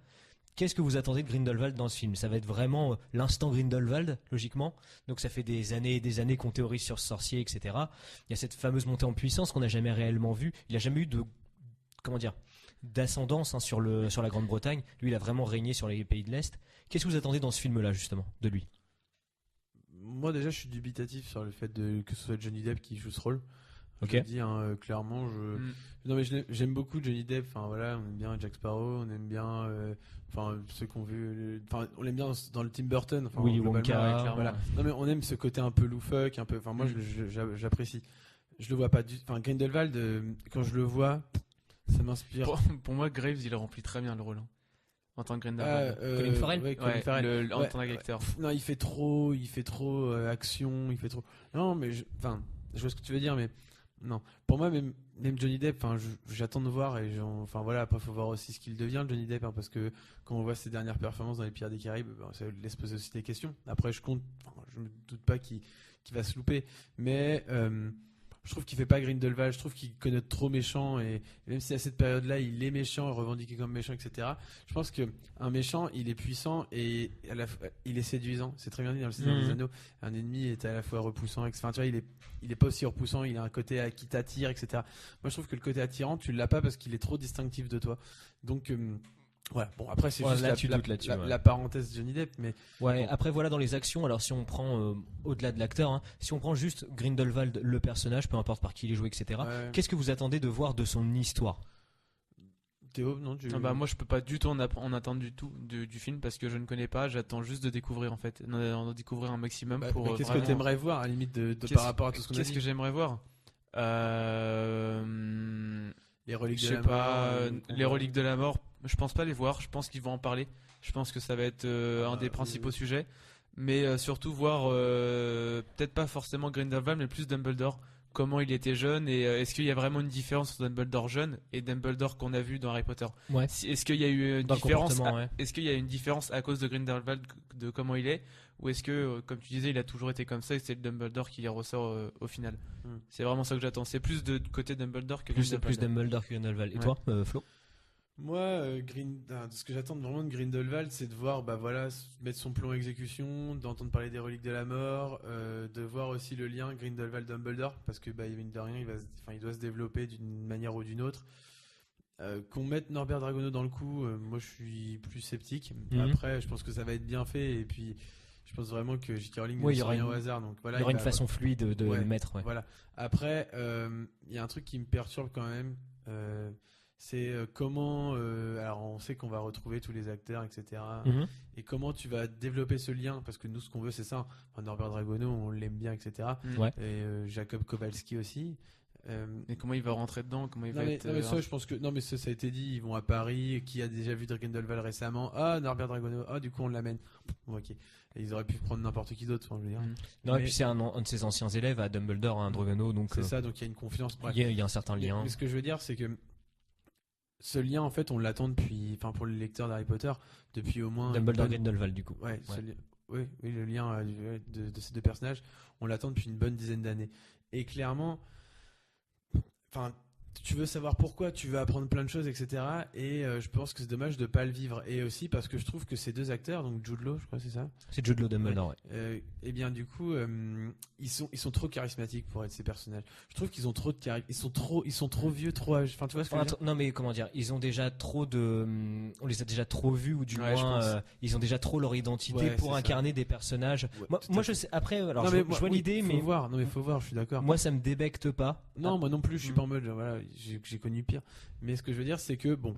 Qu'est-ce que vous attendez de Grindelwald dans ce film? Ça va être vraiment l'instant Grindelwald, logiquement. Donc ça fait des années et des années qu'on théorise sur ce sorcier, etc. Il y a cette fameuse montée en puissance qu'on n'a jamais réellement vue. Il n'a jamais eu de, comment dire, d'ascendance, hein, sur la Grande-Bretagne. Lui, il a vraiment régné sur les pays de l'Est. Qu'est-ce que vous attendez dans ce film-là, justement, de lui? Moi déjà je suis dubitatif sur le fait que ce soit Johnny Depp qui joue ce rôle. Ok. Je le dis, hein, clairement, non mais j'aime beaucoup Johnny Depp. Enfin voilà, on aime bien Jack Sparrow, on aime bien, ceux qu'on vu, on l'aime bien dans le Tim Burton. Enfin, Willy globalement, Wonka, clairement. Voilà. Non mais on aime ce côté un peu loufoque, un peu. Enfin moi j'apprécie. Je le vois pas du. Enfin Grindelwald, quand je le vois, ça m'inspire. Pour moi, Graves, il remplit très bien le rôle, hein, en tant que Grindelwald. Colin Farrell. Ouais, Colin Ouais, Farrell. en Ouais, tant qu'acteur. Non, il fait trop action, il fait trop. Non, mais je vois ce que tu veux dire, mais non. Pour moi, même Johnny Depp, j'attends de voir voilà. Après, faut voir aussi ce qu'il devient, Johnny Depp, hein, parce que quand on voit ses dernières performances dans Les Pirates des Caraïbes, ça laisse poser aussi des questions. Après, je me doute pas qu'il va se louper, mais je trouve qu'il fait pas Grindelwald, je trouve qu'il connaît trop méchant, et même si à cette période-là il est méchant, revendiqué comme méchant, etc. Je pense que un méchant, il est puissant et il est séduisant. C'est très bien dit dans le Seigneur des Anneaux. Un ennemi est à la fois repoussant, etc. Enfin, tu vois, il est pas aussi repoussant, il a un côté qui t'attire, etc. Moi, je trouve que le côté attirant, tu l'as pas parce qu'il est trop distinctif de toi. Donc voilà. Bon, après c'est juste la parenthèse Johnny Depp, mais Ouais, bon. après voilà, dans les actions, alors si on prend au-delà de l'acteur, hein, si on prend juste Grindelwald, le personnage, peu importe par qui il est joué, etc. Ouais. Qu'est-ce que vous attendez de voir de son histoire? Théo, non, Moi, je peux pas du tout en attendre du tout du film parce que je ne connais pas. J'attends juste de découvrir, en fait, d'en découvrir un maximum pour. mais qu'est-ce que vraiment- t'aimerais voir à la limite Qu'est-ce- par rapport à tout ce qu'on a Qu'est-ce dit? que j'aimerais voir? Les reliques Je de sais la pas, mort, les reliques de la mort, je pense pas les voir, je pense qu'ils vont en parler. Je pense que ça va être un des principaux sujets. Mais surtout voir, peut-être pas forcément Grindelwald, mais plus Dumbledore. Comment il était jeune et est-ce qu'il y a vraiment une différence entre Dumbledore jeune et Dumbledore qu'on a vu dans Harry Potter? Ouais. Est-ce qu'il y a eu une Dans le différence comportement, ouais. Est-ce qu'il y a une différence à cause de Grindelwald, de comment il est, ou est-ce que, comme tu disais, il a toujours été comme ça et c'est le Dumbledore qui ressort au final? C'est vraiment ça que j'attends. C'est plus de côté Dumbledore que Plus Grindelwald. Dumbledore que Grindelwald. Et Ouais. toi, Flo? Moi, ce que j'attends vraiment de Grindelwald, c'est de voir, mettre son plan en exécution, d'entendre parler des reliques de la mort, de voir aussi le lien Grindelwald-Dumbledore, parce que mine de rien, il doit se développer d'une manière ou d'une autre. Qu'on mette Norbert Dragono dans le coup, moi je suis plus sceptique. Après, je pense que ça va être bien fait, et puis je pense vraiment que J.K. Rowling ne Oui, il y laisse aura rien une- au hasard. Donc voilà, Il y aura il une va- façon fluide de Ouais. le mettre. Ouais. Voilà. Après, il y a un truc qui me perturbe quand même. C'est comment. Alors, on sait qu'on va retrouver tous les acteurs, etc. Mhm. Et comment tu vas développer ce lien? Parce que nous, ce qu'on veut, c'est ça. Enfin, Norbert Dragono, on l'aime bien, etc. Ouais. Et Jacob Kowalski aussi. Et comment il va rentrer dedans? Comment il Non va mais, être. non, mais ça, je pense que non mais ça a été dit. Ils vont à Paris. Qui a déjà vu Grindelwald récemment? Ah, Norbert Dragono. Ah, du coup on l'amène. Bon, ok. Et ils auraient pu prendre n'importe qui d'autre. Enfin, je veux dire. Non, et Mais- puis c'est un de ses anciens élèves à Dumbledore, un Dragono, donc C'est ça. Donc il y a une confiance. Bref. il y a un certain Mais- lien. Mais ce que je veux dire, c'est que ce lien, en fait, on l'attend depuis. Enfin, pour les lecteurs d'Harry Potter, depuis au moins. Dumbledore Grindelwald, du coup. Ouais, Ouais. oui, le lien de ces deux personnages, on l'attend depuis une bonne dizaine d'années. Et clairement, enfin, tu veux savoir pourquoi, tu veux apprendre plein de choses, etc. Et je pense que c'est dommage de pas le vivre. Et aussi parce que je trouve que ces deux acteurs, donc Jude Law, je crois, c'est ça. C'est Jude Law Dumbledore, ouais. Et bien du coup, ils sont trop charismatiques pour être ces personnages. Je trouve qu'ils ont trop de ils sont trop vieux, trop âgés. Enfin, tu vois ce que je veux dire? Non, mais comment dire, ils ont déjà trop de. On les a déjà trop vus, ou du Ouais, je moins, pense. ils ont déjà trop leur identité Ouais, pour c'est incarner des personnages. Ouais, Moi, tout à moi, fait. je sais. Après, alors, Non, je mais vois oui, l'idée, faut mais voir. Non mais faut voir, je suis d'accord. moi, ça me débecte pas. Non, moi non plus, je suis pas en mode, genre, voilà, j'ai connu pire. Mais ce que je veux dire, c'est que, bon,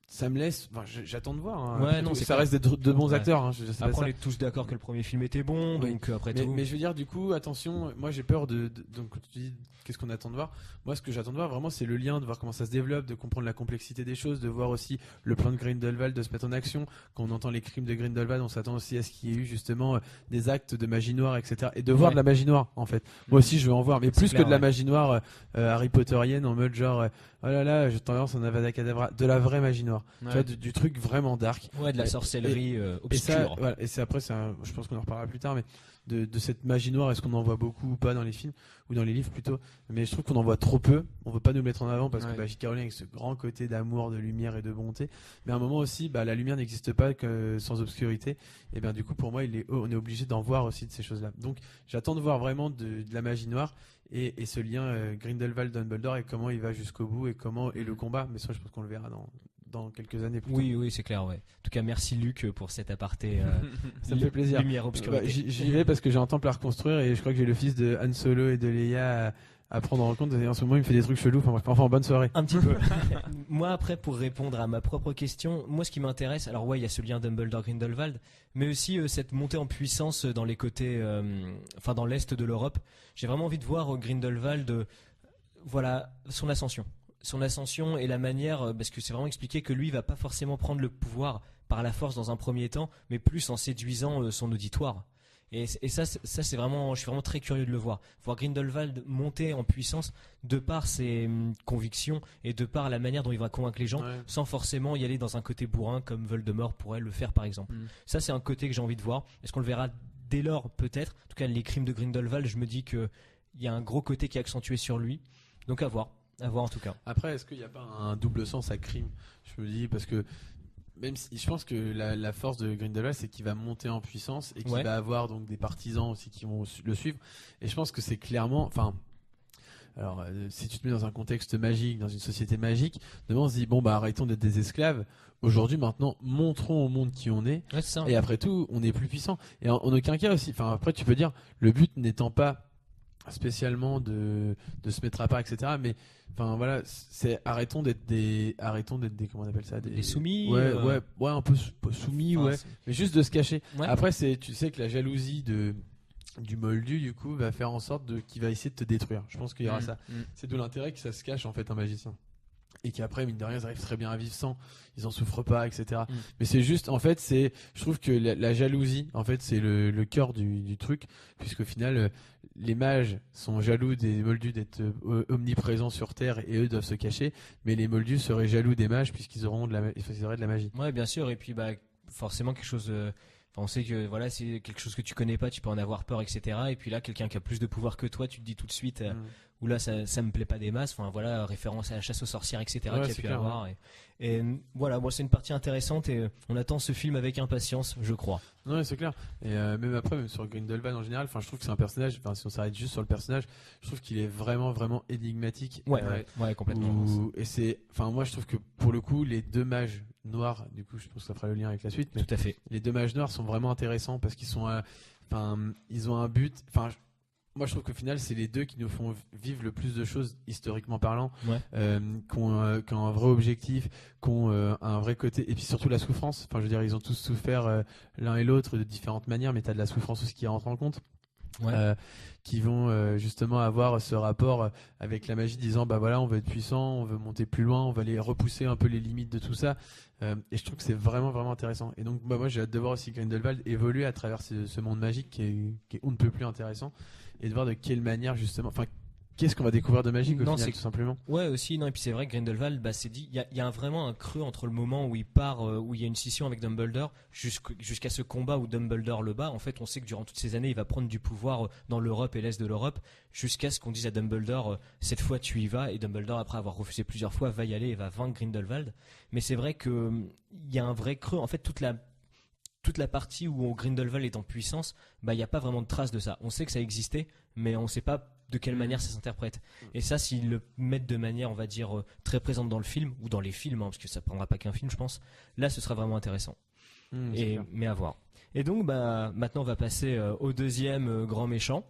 ça me laisse. Enfin, j'attends de voir. Hein. Ouais, Après non, tout, c'est ça clair. reste de bons Ouais. acteurs. Hein, je sais pas Après, ça. on est tous d'accord que le premier film était bon, Oui. donc après Mais, tout. mais je veux dire, du coup, attention, moi j'ai peur donc quand tu dis qu'est-ce qu'on attend de voir, moi ce que j'attends de voir vraiment c'est le lien, de voir comment ça se développe, de comprendre la complexité des choses, de voir aussi le plan de Grindelwald de se mettre en action. Quand on entend les crimes de Grindelwald, on s'attend aussi à ce qu'il y ait eu justement des actes de magie noire, etc. Et de voir Ouais. de la magie noire en fait. Moi aussi je veux en voir, mais C'est plus clair, que de la ouais. magie noire Harry Potterienne en mode genre oh là là, j'ai tendance en Avada Kedavra, de la vraie magie noire. noire. Ouais. Tu vois, du truc vraiment dark. Ouais, de la Et- sorcellerie Et ça, obscure. voilà, et c'est après, je pense qu'on en reparlera plus tard, mais de cette magie noire, est-ce qu'on en voit beaucoup ou pas dans les films ou dans les livres plutôt? Mais je trouve qu'on en voit trop peu. On veut pas nous le mettre en avant parce que Ouais. J.K. Rowling avec ce grand côté d'amour, de lumière et de bonté. Mais à un moment aussi, la lumière n'existe pas que sans obscurité. Et bien du coup, pour moi, on est obligé d'en voir aussi de ces choses-là. Donc, j'attends de voir vraiment de la magie noire et ce lien Grindelwald-Dumbledore et comment il va jusqu'au bout et comment et le combat. Mais ça, je pense qu'on le verra dans quelques années plus tard. Oui, c'est clair, ouais. En tout cas, merci Luc pour cet aparté. Ça me fait plaisir. Lumière, obscurité. J'y vais parce que j'ai un temple à reconstruire et je crois que j'ai le fils de Han Solo et de Leia à prendre en compte. Et en ce moment, il me fait des trucs chelous. Enfin, bref, enfin, bonne soirée. Un petit peu. Moi, après, pour répondre à ma propre question, moi, ce qui m'intéresse, alors ouais, il y a ce lien Dumbledore-Grindelwald, mais aussi cette montée en puissance dans les côtés, enfin, dans l'est de l'Europe. J'ai vraiment envie de voir Grindelwald, voilà, son ascension et la manière, parce que c'est vraiment expliqué que lui, il va pas forcément prendre le pouvoir par la force dans un premier temps, mais plus en séduisant son auditoire. Et ça, c'est vraiment, je suis vraiment très curieux de le voir. Voir Grindelwald monter en puissance de par ses convictions et de par la manière dont il va convaincre les gens, Ouais. sans forcément y aller dans un côté bourrin comme Voldemort pourrait le faire par exemple. Ça, c'est un côté que j'ai envie de voir. Est-ce qu'on le verra dès lors peut-être? En tout cas, les crimes de Grindelwald, je me dis que il y a un gros côté qui est accentué sur lui. Donc à voir en tout cas. Après, est-ce qu'il n'y a pas un double sens à crime? Je me dis parce que même si je pense que la force de Grindelwald, c'est qu'il va monter en puissance et qu'il Ouais. va avoir donc des partisans aussi qui vont le suivre. Et je pense que c'est clairement, enfin, alors si tu te mets dans un contexte magique, dans une société magique, demain on se dit bon arrêtons d'être des esclaves. Aujourd'hui, maintenant, montrons au monde qui on est. Ouais, c'est ça. Et après tout, on est plus puissant. Et en aucun cas aussi. Enfin, après, tu peux dire le but n'étant pas spécialement de se mettre à part, etc. Mais enfin voilà, c'est arrêtons d'être des comment on appelle ça, Des soumis. ouais, un peu soumis, Enfin, ouais. Mais juste de se cacher. Ouais. Après, tu sais que la jalousie du moldu du coup va faire en sorte qu'il va essayer de te détruire. Je pense qu'il y aura ça. C'est d'où l'intérêt que ça se cache en fait un magicien. Et qu'après, mine de rien, ils arrivent très bien à vivre sans, ils en souffrent pas, etc. Mais c'est juste, en fait, je trouve que la jalousie, en fait, c'est le cœur du truc, puisqu'au final, les mages sont jaloux des moldus d'être omniprésents sur Terre et eux doivent se cacher, mais les moldus seraient jaloux des mages puisqu'ils auraient de la magie. Ouais, bien sûr. Et puis, forcément, quelque chose. Enfin, on sait que voilà, c'est quelque chose que tu connais pas, tu peux en avoir peur, etc. Et puis là, quelqu'un qui a plus de pouvoir que toi, tu te dis tout de suite, ou là, ça me plaît pas des masses. Enfin, voilà, référence à la chasse aux sorcières, etc. Ouais, qu'il y a c'est pu clair, avoir. Et voilà, moi, c'est une partie intéressante et on attend ce film avec impatience, je crois. Non, c'est clair. Et même après, même sur Grindelwald en général, enfin, je trouve que c'est un personnage. Enfin, si on s'arrête juste sur le personnage, je trouve qu'il est vraiment, vraiment énigmatique. Ouais, complètement. Et c'est, enfin, moi, je trouve que pour le coup, les deux mages noirs, du coup, je pense que ça fera le lien avec la suite. Mais Tout à fait. les deux mages noirs sont vraiment intéressants parce qu'ils sont, ils ont un but. Enfin, moi, je trouve qu'au final, c'est les deux qui nous font vivre le plus de choses historiquement parlant, Ouais. qui ont un vrai objectif, qui ont un vrai côté, et puis surtout la souffrance. Enfin, je veux dire, ils ont tous souffert l'un et l'autre de différentes manières, mais t'as de la souffrance aussi qui rentre en compte. Ouais. Qui vont justement avoir ce rapport avec la magie, disant bah voilà, on veut être puissant, on veut monter plus loin, on va aller repousser un peu les limites de tout ça. Et je trouve que c'est vraiment, vraiment intéressant. Et donc, moi, j'ai hâte de voir aussi Grindelwald évoluer à travers ce monde magique qui est on ne peut plus intéressant, et de voir de quelle manière justement, enfin, qu'est-ce qu'on va découvrir de magique au Non, final, c'est- tout simplement. Ouais, aussi, non, et puis c'est vrai que Grindelwald, c'est dit, il y a vraiment un creux entre le moment où il part, où il y a une scission avec Dumbledore, jusqu'à ce combat où Dumbledore le bat. En fait, on sait que durant toutes ces années, il va prendre du pouvoir dans l'Europe et l'Est de l'Europe, jusqu'à ce qu'on dise à Dumbledore, cette fois tu y vas, et Dumbledore, après avoir refusé plusieurs fois, va y aller et va vaincre Grindelwald. Mais c'est vrai que il y a un vrai creux. En fait, toute la partie où Grindelwald est en puissance, il n'y a pas vraiment de traces de ça. On sait que ça existait, mais on ne sait pas de quelle manière ça s'interprète. Et ça, s'ils le mettent de manière, on va dire, très présente dans le film, ou dans les films, parce que ça ne prendra pas qu'un film, je pense, là, ce sera vraiment intéressant. C'est clair. Mais à voir. Et donc, maintenant, on va passer au deuxième grand méchant.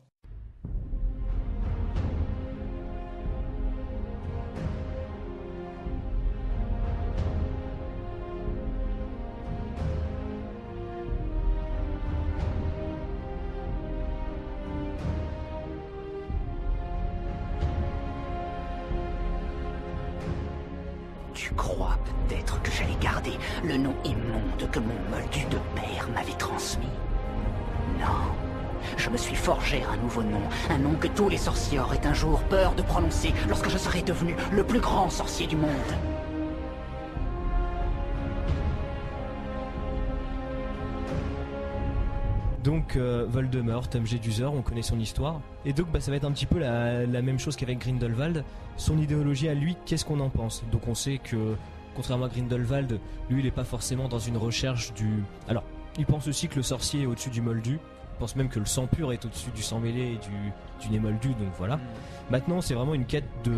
Tu crois peut-être que j'allais garder le nom immonde que mon moldu de père m'avait transmis? Non. Je me suis forgé un nouveau nom, un nom que tous les sorciers auraient un jour peur de prononcer lorsque je serai devenu le plus grand sorcier du monde. Donc Voldemort, Tom Jedusor, on connaît son histoire. Et donc ça va être un petit peu la même chose qu'avec Grindelwald. Son idéologie à lui, qu'est-ce qu'on en pense? Donc on sait que, contrairement à Grindelwald, lui il n'est pas forcément dans une recherche du... Alors, il pense aussi que le sorcier est au-dessus du moldu. Il pense même que le sang pur est au-dessus du sang mêlé et du nez moldu, donc voilà. Maintenant c'est vraiment une quête de...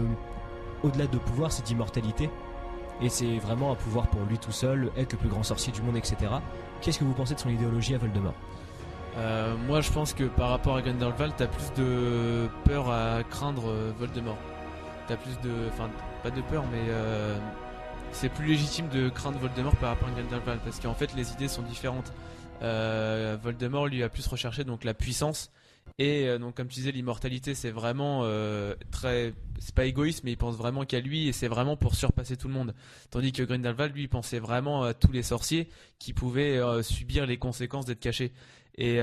Au-delà de pouvoir, c'est d'immortalité. Et c'est vraiment un pouvoir pour lui tout seul, être le plus grand sorcier du monde, etc. Qu'est-ce que vous pensez de son idéologie à Voldemort? Moi je pense que par rapport à Grindelwald, t'as plus de peur à craindre Voldemort. T'as plus de... Enfin, pas de peur, mais c'est plus légitime de craindre Voldemort par rapport à Grindelwald, parce qu'en fait les idées sont différentes. Voldemort lui a plus recherché donc la puissance, et donc comme tu disais, l'immortalité, c'est vraiment très... C'est pas égoïste, mais il pense vraiment qu'à lui, et c'est vraiment pour surpasser tout le monde. Tandis que Grindelwald, lui, il pensait vraiment à tous les sorciers qui pouvaient subir les conséquences d'être cachés. Et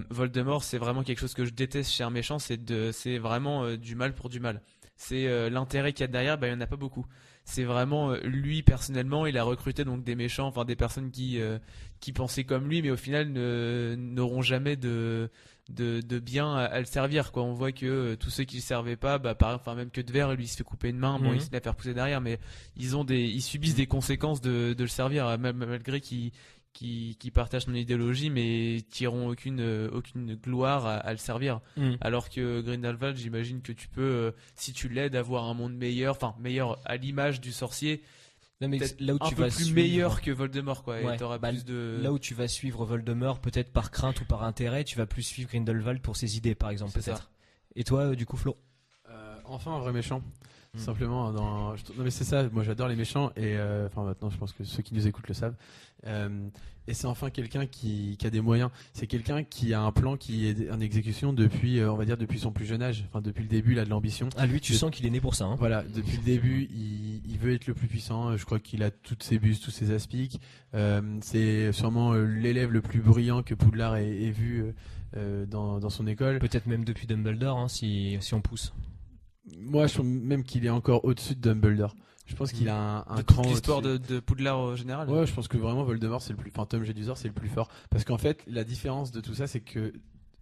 Voldemort, c'est vraiment quelque chose que je déteste chez un méchant, c'est vraiment du mal pour du mal. C'est l'intérêt qu'il y a derrière, il y en a pas beaucoup. C'est vraiment lui personnellement, il a recruté donc des méchants, enfin des personnes qui pensaient comme lui, mais au final n'auront jamais de bien à le servir, quoi. On voit que tous ceux qui le servaient pas, même que de verre, lui il se fait couper une main, bon il se la faire pousser derrière, mais ils subissent des conséquences de le servir, malgré qu'ils partagent son idéologie, mais tireront aucune gloire à le servir. Alors que Grindelwald, j'imagine que tu peux, si tu l'aides, avoir un monde meilleur à l'image du sorcier. Non, mais peut-être là où un tu peu vas plus suivre... meilleur que Voldemort, quoi. Ouais, et t'auras plus de... Là où tu vas suivre Voldemort, peut-être par crainte ou par intérêt, tu vas plus suivre Grindelwald pour ses idées, par exemple, C'est peut-être. ça. Et toi, du coup, Flo? Enfin un vrai méchant. Simplement non mais c'est ça, moi j'adore les méchants, et maintenant je pense que ceux qui nous écoutent le savent, et c'est enfin quelqu'un qui a des moyens, c'est quelqu'un qui a un plan qui est en exécution depuis on va dire depuis son plus jeune âge, enfin depuis le début là de l'ambition. Ah, lui tu sens qu'il est né pour ça, hein. Voilà, depuis le début il veut être le plus puissant, je crois qu'il a toutes ses buses, tous ses aspics, c'est sûrement l'élève le plus brillant que Poudlard ait vu dans son école. Peut-être même depuis Dumbledore, hein, si on pousse. Moi, je trouve même qu'il est encore au-dessus de Dumbledore. Je pense qu'il a un de cran toute l'histoire au-dessus. de Poudlard au général. Ouais, je pense que vraiment Voldemort c'est le plus... Enfin, Tom Jedusor c'est le plus fort. Parce qu'en fait, la différence de tout ça, c'est que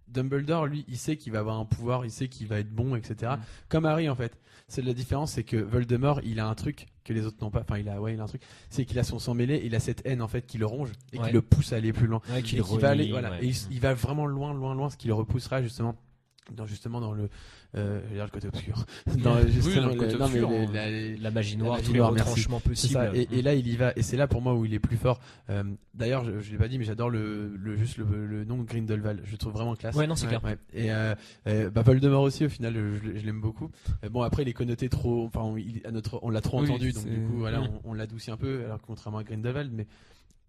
Dumbledore, lui, il sait qu'il va avoir un pouvoir, il sait qu'il va être bon, etc. Comme Harry, en fait. C'est la différence, c'est que Voldemort, il a un truc que les autres n'ont pas. Enfin, il a un truc. C'est qu'il a son sang mêlé, il a cette haine, en fait, qui le ronge et qui le pousse à aller plus loin. Ouais, Et qui va aller, voilà. Et il va vraiment loin, ce qui le repoussera justement dans le je veux dire le côté obscur, dans le côté obscur, la magie noire, tous les noire, merci. retranchements C'est possibles. ça. Et là il y va, et c'est là pour moi où il est plus fort. D'ailleurs je l'ai pas dit, mais j'adore le nom de Grindelwald, je le trouve vraiment classe. Ouais, non, c'est clair. Ouais. Et Voldemort aussi, au final je l'aime beaucoup. Bon, après il est connoté trop, enfin on l'a trop entendu, donc du coup voilà, on l'adoucit un peu, alors contrairement à Grindelwald,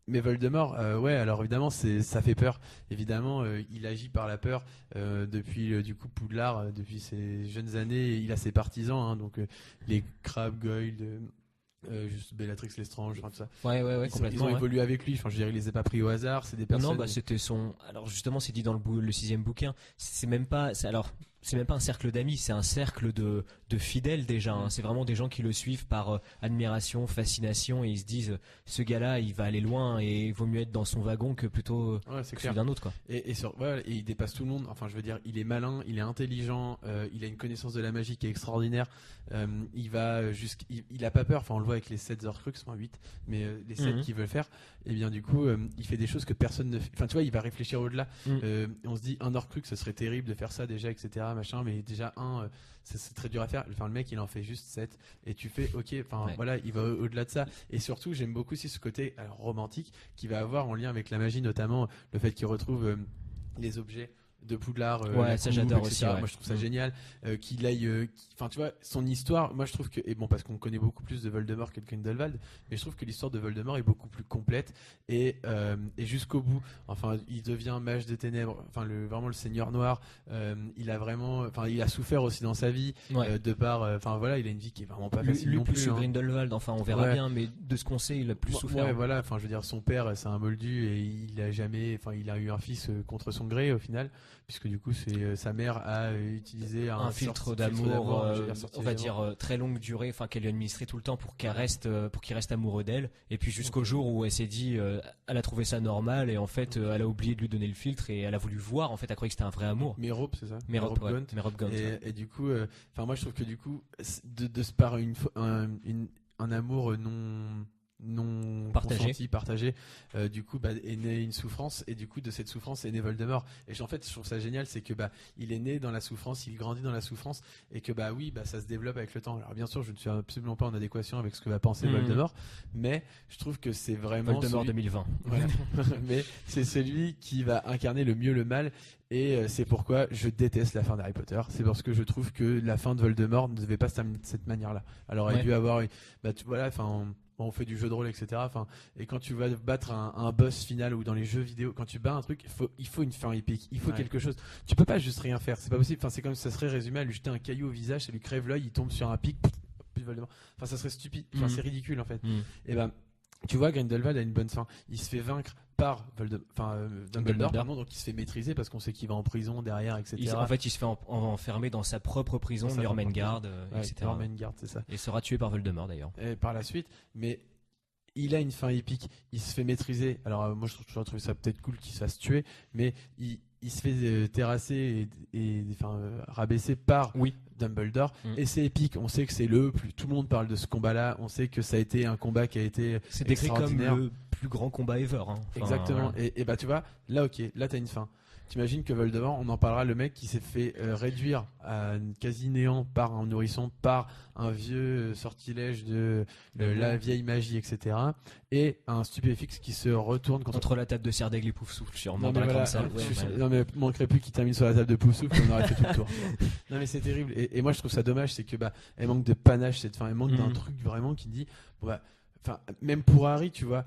mais Voldemort, alors évidemment ça fait peur. Évidemment, il agit par la peur depuis du coup Poudlard, depuis ses jeunes années. Il a ses partisans, hein, donc les Crabbe, Goyle, juste Bellatrix Lestrange, enfin tout ça. Ouais, Ils complètement. ont évolué avec lui. Enfin, je dirais, il les a pas pris au hasard. C'est des personnes. Non, c'était son. Alors justement, c'est dit dans le 6e bouquin. C'est même pas. C'est même pas un cercle d'amis, c'est un cercle de fidèles déjà, hein. C'est vraiment des gens qui le suivent par admiration, fascination, et ils se disent ce gars-là il va aller loin et il vaut mieux être dans son wagon que plutôt que celui d'un autre, quoi. Et il dépasse tout le monde. Enfin, je veux dire, il est malin, il est intelligent, il a une connaissance de la magie qui est extraordinaire. Il a pas peur. Enfin, on le voit avec les 7 Horcruxes, enfin 8, mais les 7 qu'il veut faire. Et bien du coup, il fait des choses que personne ne fait. Enfin, tu vois, il va réfléchir au-delà. On se dit un Horcrux, ce serait terrible de faire ça déjà, etc. Machin, mais déjà c'est très dur à faire. Enfin, le mec il en fait juste 7 et tu fais ok, enfin voilà, il va au-delà de ça. Et surtout j'aime beaucoup aussi ce côté romantique qu'il va avoir en lien avec la magie, notamment le fait qu'il retrouve les objets de Poudlard, ça j'adore aussi, ouais. Moi je trouve ça génial qu'il aille, enfin tu vois, son histoire, moi je trouve que, et bon, parce qu'on connaît beaucoup plus de Voldemort que de Grindelwald, mais je trouve que l'histoire de Voldemort est beaucoup plus complète et jusqu'au bout. Enfin, il devient mage des ténèbres, enfin vraiment le Seigneur Noir. Il a vraiment, enfin il a souffert aussi dans sa vie, de par, enfin voilà, il a une vie qui est vraiment pas facile lui non plus. Plus Grindelwald, enfin on verra bien, mais de ce qu'on sait, il a plus souffert. Ouais, voilà, enfin je veux dire, son père c'est un moldu et il a eu un fils contre son gré au final. puisque du coup c'est sa mère a utilisé un filtre d'amour, on va dire très longue durée, enfin qu'elle lui a administré tout le temps pour qu'il reste amoureux d'elle, et puis jusqu'au jour où elle s'est dit, elle a trouvé ça normal, et en fait elle a oublié de lui donner le filtre, et elle a voulu voir, en fait elle croyait que c'était un vrai amour. Mérope, c'est ça. Mérope Gaunt. Et du coup, moi je trouve que du coup de se par un amour non partagé, du coup est née une souffrance, et du coup de cette souffrance est né Voldemort. Et en fait je trouve ça génial, c'est que il est né dans la souffrance, il grandit dans la souffrance, et que ça se développe avec le temps. Alors bien sûr je ne suis absolument pas en adéquation avec ce que va penser Voldemort, mais je trouve que c'est vraiment Voldemort 2020. Voilà. Mais c'est celui qui va incarner le mieux le mal. Et c'est pourquoi je déteste la fin d'Harry Potter. C'est parce que je trouve que la fin de Voldemort ne devait pas se terminer de cette manière-là. Alors il aurait dû avoir, on fait du jeu de rôle, etc. Et quand tu vas battre un boss final, ou dans les jeux vidéo, quand tu bats un truc, il faut une fin épique, il faut quelque chose. Tu peux pas juste rien faire, c'est pas possible. C'est comme ça serait résumé à lui jeter un caillou au visage, ça lui crève l'œil, il tombe sur un pic, plus Voldemort. Ça serait stupide. C'est ridicule en fait. Et tu vois, Grindelwald a une bonne fin. Il se fait vaincre par Dumbledore, donc il se fait maîtriser parce qu'on sait qu'il va en prison derrière, etc. En fait, il se fait enfermer dans sa propre prison, Nurmengard, etc. Nurmengard, c'est ça. Et sera tué par Voldemort d'ailleurs. Et par la suite, mais il a une fin épique. Il se fait maîtriser. Alors moi, je trouve ça peut-être cool qu'il se fasse tuer, mais il se fait terrasser et rabaisser par Dumbledore, et c'est épique. On sait que c'est tout le monde parle de ce combat-là. On sait que ça a été un combat qui a été c'est décrit comme le plus grand combat ever. Exactement. Voilà. Et tu vois, là t'as une fin. T'imagines que Voldemort, on en parlera, le mec qui s'est fait réduire à quasi néant par un nourrisson, par un vieux sortilège de la vieille magie, etc. Et un stupéfixe qui se retourne contre la table de Serdaigle et Poufsouffle, sûrement dans la grande salle. Non mais manquerait plus qu'il termine sur la table de Poufsouffle, on aurait fait tout le tour. Non mais c'est terrible. Et moi je trouve ça dommage, c'est que elle manque de panache cette fin, elle manque d'un truc vraiment qui dit, même pour Harry, tu vois.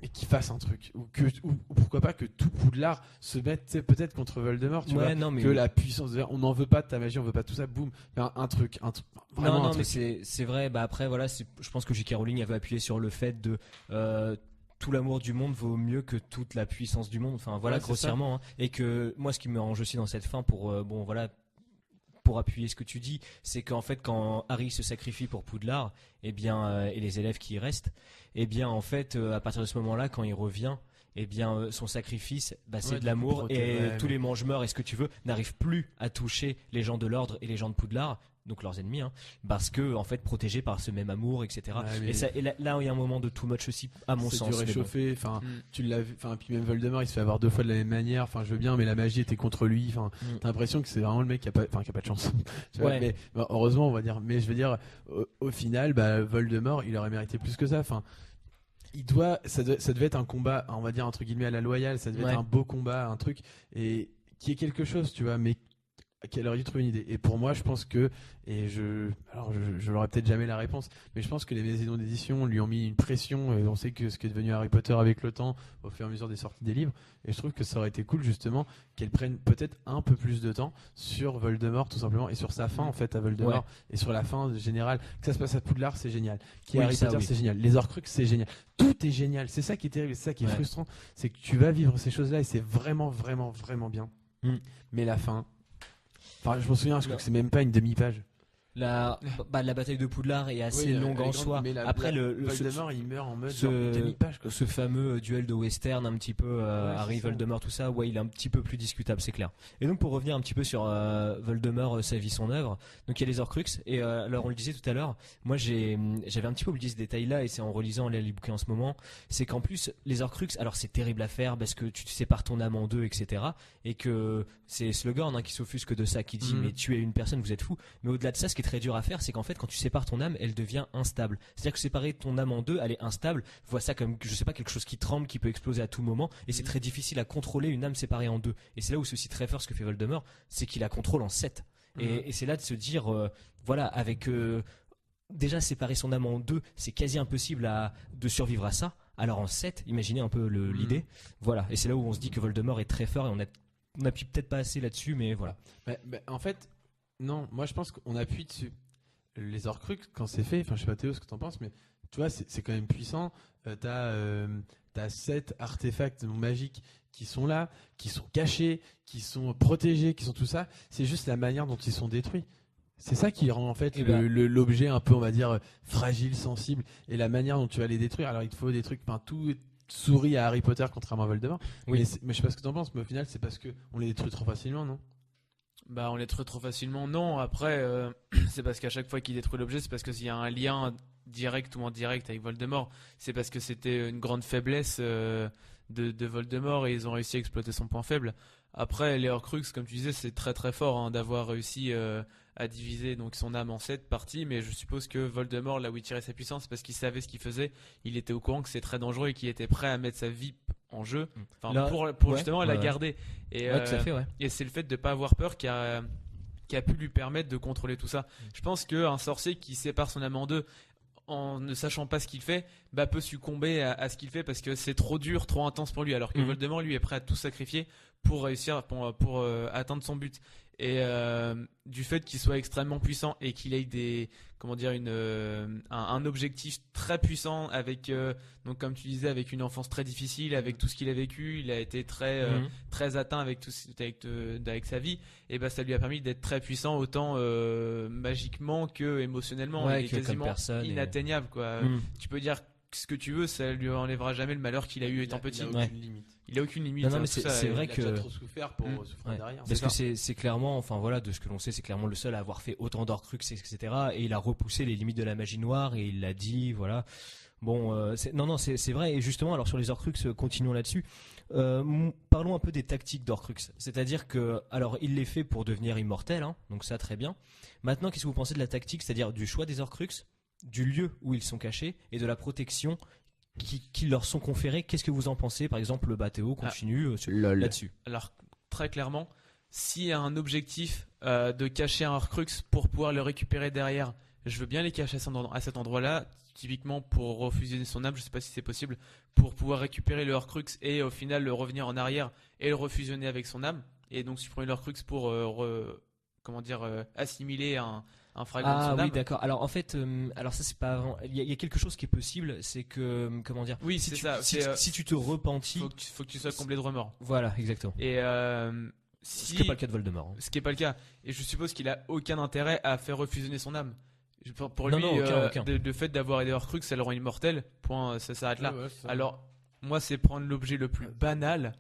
Et qu'il fasse un truc, ou pourquoi pas que tout Poudlard se mette peut-être contre Voldemort, que la puissance on n'en veut pas de ta magie, on veut pas tout ça, boum, un truc vraiment non un truc. Mais c'est vrai, après voilà, je pense que J.K. Rowling avait appuyé sur le fait de tout l'amour du monde vaut mieux que toute la puissance du monde, grossièrement, et que moi ce qui me range aussi dans cette fin pour appuyer ce que tu dis, c'est qu'en fait quand Harry se sacrifie pour Poudlard, et les élèves qui y restent, en fait à partir de ce moment-là, quand il revient, son sacrifice, c'est de l'amour, et tous les mange-morts et ce que tu veux n'arrivent plus à toucher les gens de l'ordre et les gens de Poudlard, donc leurs ennemis, parce que en fait protégés par ce même amour, etc. Et là il y a un moment de too much aussi, à mon sens. C'est du réchauffé, tu l'as vu, puis même Voldemort il se fait avoir 2 fois de la même manière, je veux bien, mais la magie était contre lui, t'as l'impression que c'est vraiment le mec qui a pas de chance. Tu vois, mais heureusement on va dire, mais je veux dire au final Voldemort il aurait mérité plus que ça, ça devait être un combat, on va dire entre guillemets à la loyale, ça devait être un beau combat, un truc et qui est quelque chose, tu vois, mais qu'elle aurait dû trouver une idée. Et pour moi, je pense que, je n'aurai peut-être jamais la réponse, mais je pense que les maisons d'édition lui ont mis une pression. On sait que ce qui est devenu Harry Potter avec le temps, au fur et à mesure des sorties des livres. Et je trouve que ça aurait été cool justement qu'elle prenne peut-être un peu plus de temps sur Voldemort tout simplement, et sur sa fin en fait à Voldemort, et sur la fin générale. Que ça se passe à Poudlard, c'est génial. Harry Potter, c'est génial. Les Horcruxes, c'est génial. Tout est génial. C'est ça qui est terrible, c'est ça qui est frustrant, c'est que tu vas vivre ces choses-là et c'est vraiment, vraiment, vraiment bien. Mais la fin. Je me souviens, je crois que c'est même pas une demi-page. La bataille de Poudlard est assez longue en soi. Après, Voldemort il meurt en mode demi-page. Ce fameux duel de western, un petit peu Harry, Voldemort, tout ça, il est un petit peu plus discutable, c'est clair. Et donc, pour revenir un petit peu sur Voldemort, sa vie, son œuvre, donc il y a les Horcruxes. Et alors, on le disait tout à l'heure, moi j'avais un petit peu oublié ce détail-là, et c'est en relisant les bouquins en ce moment, c'est qu'en plus, les Horcruxes, alors c'est terrible à faire parce que tu te sépares ton âme en deux, etc. Et que c'est Slughorn qui s'offusque de ça, qui dit mais tuer une personne, vous êtes fou. Mais au-delà de ça, ce qui est très dur à faire, c'est qu'en fait quand tu sépares ton âme, elle devient instable. C'est-à-dire que séparer ton âme en deux, elle est instable. Vois ça comme, je sais pas, quelque chose qui tremble, qui peut exploser à tout moment, et c'est très difficile à contrôler une âme séparée en deux. Et c'est là où ceci très fort, ce que fait Voldemort, c'est qu'il la contrôle en 7. Et c'est là de se dire avec déjà séparer son âme en deux, c'est quasi impossible de survivre à ça. Alors en 7, imaginez un peu l'idée. Voilà, et c'est là où on se dit que Voldemort est très fort, et on appuie peut-être pas assez là-dessus, mais voilà. En fait, non, moi je pense qu'on appuie dessus. Les Horcruxes, quand c'est fait, je sais pas Théo ce que t'en penses, mais tu vois, c'est quand même puissant. T'as t'as 7 artefacts magiques qui sont là, qui sont cachés, qui sont protégés, qui sont tout ça. C'est juste la manière dont ils sont détruits. C'est ça qui rend en fait l'objet un peu, on va dire, fragile, sensible, et la manière dont tu vas les détruire. Alors il te faut des trucs, tout sourit à Harry Potter contrairement à Voldemort. Oui. Mais je sais pas ce que t'en penses, mais au final c'est parce que on les détruit trop facilement, non? Bah, on les détruit trop facilement. Non, après, c'est parce qu'à chaque fois qu'il détruit l'objet, c'est parce qu'il y a un lien direct ou indirect avec Voldemort. C'est parce que c'était une grande faiblesse de Voldemort et ils ont réussi à exploiter son point faible. Après, les Horcruxes, comme tu disais, c'est très très fort hein, d'avoir réussi à diviser donc son âme en 7 parties. Mais je suppose que Voldemort, là où il tirait sa puissance, c'est parce qu'il savait ce qu'il faisait. Il était au courant que c'est très dangereux et qu'il était prêt à mettre sa vie en jeu, Là, pour ouais, justement ouais, la ouais. garder. Et, Ouais, tout à fait, ouais. et c'est le fait de ne pas avoir peur qui a pu lui permettre de contrôler tout ça. Je pense qu'un sorcier qui sépare son âme en deux en ne sachant pas ce qu'il fait, peut succomber à ce qu'il fait parce que c'est trop dur, trop intense pour lui. Alors que Voldemort, lui, est prêt à tout sacrifier pour réussir, pour atteindre son but. Et du fait qu'il soit extrêmement puissant et qu'il ait un objectif très puissant avec, donc comme tu disais, avec une enfance très difficile, avec tout ce qu'il a vécu, il a été très atteint avec avec sa vie. Et ça lui a permis d'être très puissant autant magiquement que émotionnellement. Ouais, il est que comme quasiment personne, inatteignable, quoi. Tu peux dire ce que tu veux, ça lui enlèvera jamais le malheur qu'il a eu étant petit. Il a aucune limite. Il a aucune limite. Non, non, hein, mais tout ça, c'est et- vrai Il a que- déjà trop souffert pour souffrir Ouais. derrière. Parce que c'est clairement, enfin voilà, de ce que l'on sait, c'est clairement le seul à avoir fait autant d'Horcruxes, etc. Et il a repoussé les limites de la magie noire et il l'a dit, voilà. Bon, c'est vrai. Et justement, alors sur les Horcruxes, continuons là-dessus. Parlons un peu des tactiques d'Horcruxes. C'est-à-dire que, alors, il les fait pour devenir immortel, hein, donc ça très bien. Maintenant, qu'est-ce que vous pensez de la tactique, c'est-à-dire du choix des Horcruxes, du lieu où ils sont cachés et de la protection qui leur sont conférées? Qu'est-ce que vous en pensez? Par exemple, Théo continue là-dessus. Alors, très clairement, s'il y a un objectif de cacher un Horcrux pour pouvoir le récupérer derrière, je veux bien les cacher à cet endroit-là, typiquement pour refusionner son âme, je sais pas si c'est possible, pour pouvoir récupérer le Horcrux et au final le revenir en arrière et le refusionner avec son âme, et donc supprimer le Horcrux pour assimiler un fragment de Ah son oui, âme. d'accord. Alors en fait, alors ça c'est pas vraiment. Il y a quelque chose qui est possible, c'est que comment dire. Oui, si c'est tu, ça, Si, c'est, si tu te repentis, faut que tu sois comblé de remords. voilà, exactement. Et Ce qui n'est pas le cas de Voldemort. Hein. ce qui est pas le cas. Et je suppose qu'il a aucun intérêt à faire refusionner son âme. Pour Non, lui, non, aucun. le fait d'avoir aidé Horcrux, ça le rend immortel. Point, ça s'arrête là. Ouais, ouais, ça. Alors, moi, c'est prendre l'objet le plus banal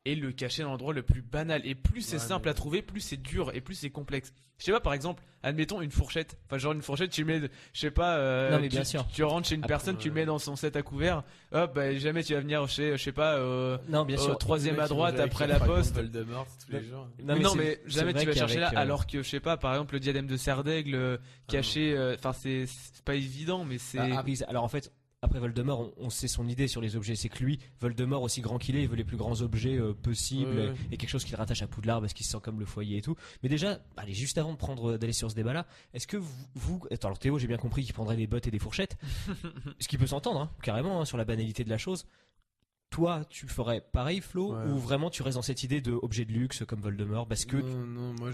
et le cacher dans l'endroit le plus banal. Et plus c'est Ouais, simple mais- à trouver, plus c'est dur et plus c'est complexe. Je sais pas, par exemple, admettons une fourchette. Enfin, genre une fourchette, tu mets, je sais pas, Non, mais bien sûr. tu rentres chez une Après, personne, tu le mets dans son set à couvert. Hop, jamais tu vas venir chez, je sais pas, Non, bien sûr. troisième Le mec à qui droite mange avec après le la fragment de poste. Voldemort tous les jours. Non, c'est- mais c'est jamais vrai tu vas chercher là, qu'avec, alors que je sais pas, par exemple le diadème de Serdaigle caché, enfin c'est pas évident, mais c'est. Alors en fait, après Voldemort, on sait son idée sur les objets. C'est que lui, Voldemort, aussi grand qu'il est, il veut les plus grands objets possibles Ouais. et quelque chose qui le rattache à Poudlard parce qu'il se sent comme le foyer et tout. Mais déjà, allez, juste avant d'aller sur ce débat-là, est-ce que attends, alors Théo, j'ai bien compris qu'il prendrait des bottes et des fourchettes, ce qui peut s'entendre, hein, carrément, hein, sur la banalité de la chose. Toi, tu ferais pareil, Flo, Ouais. ou vraiment tu restes dans cette idée de objet de luxe comme Voldemort parce que Non, moi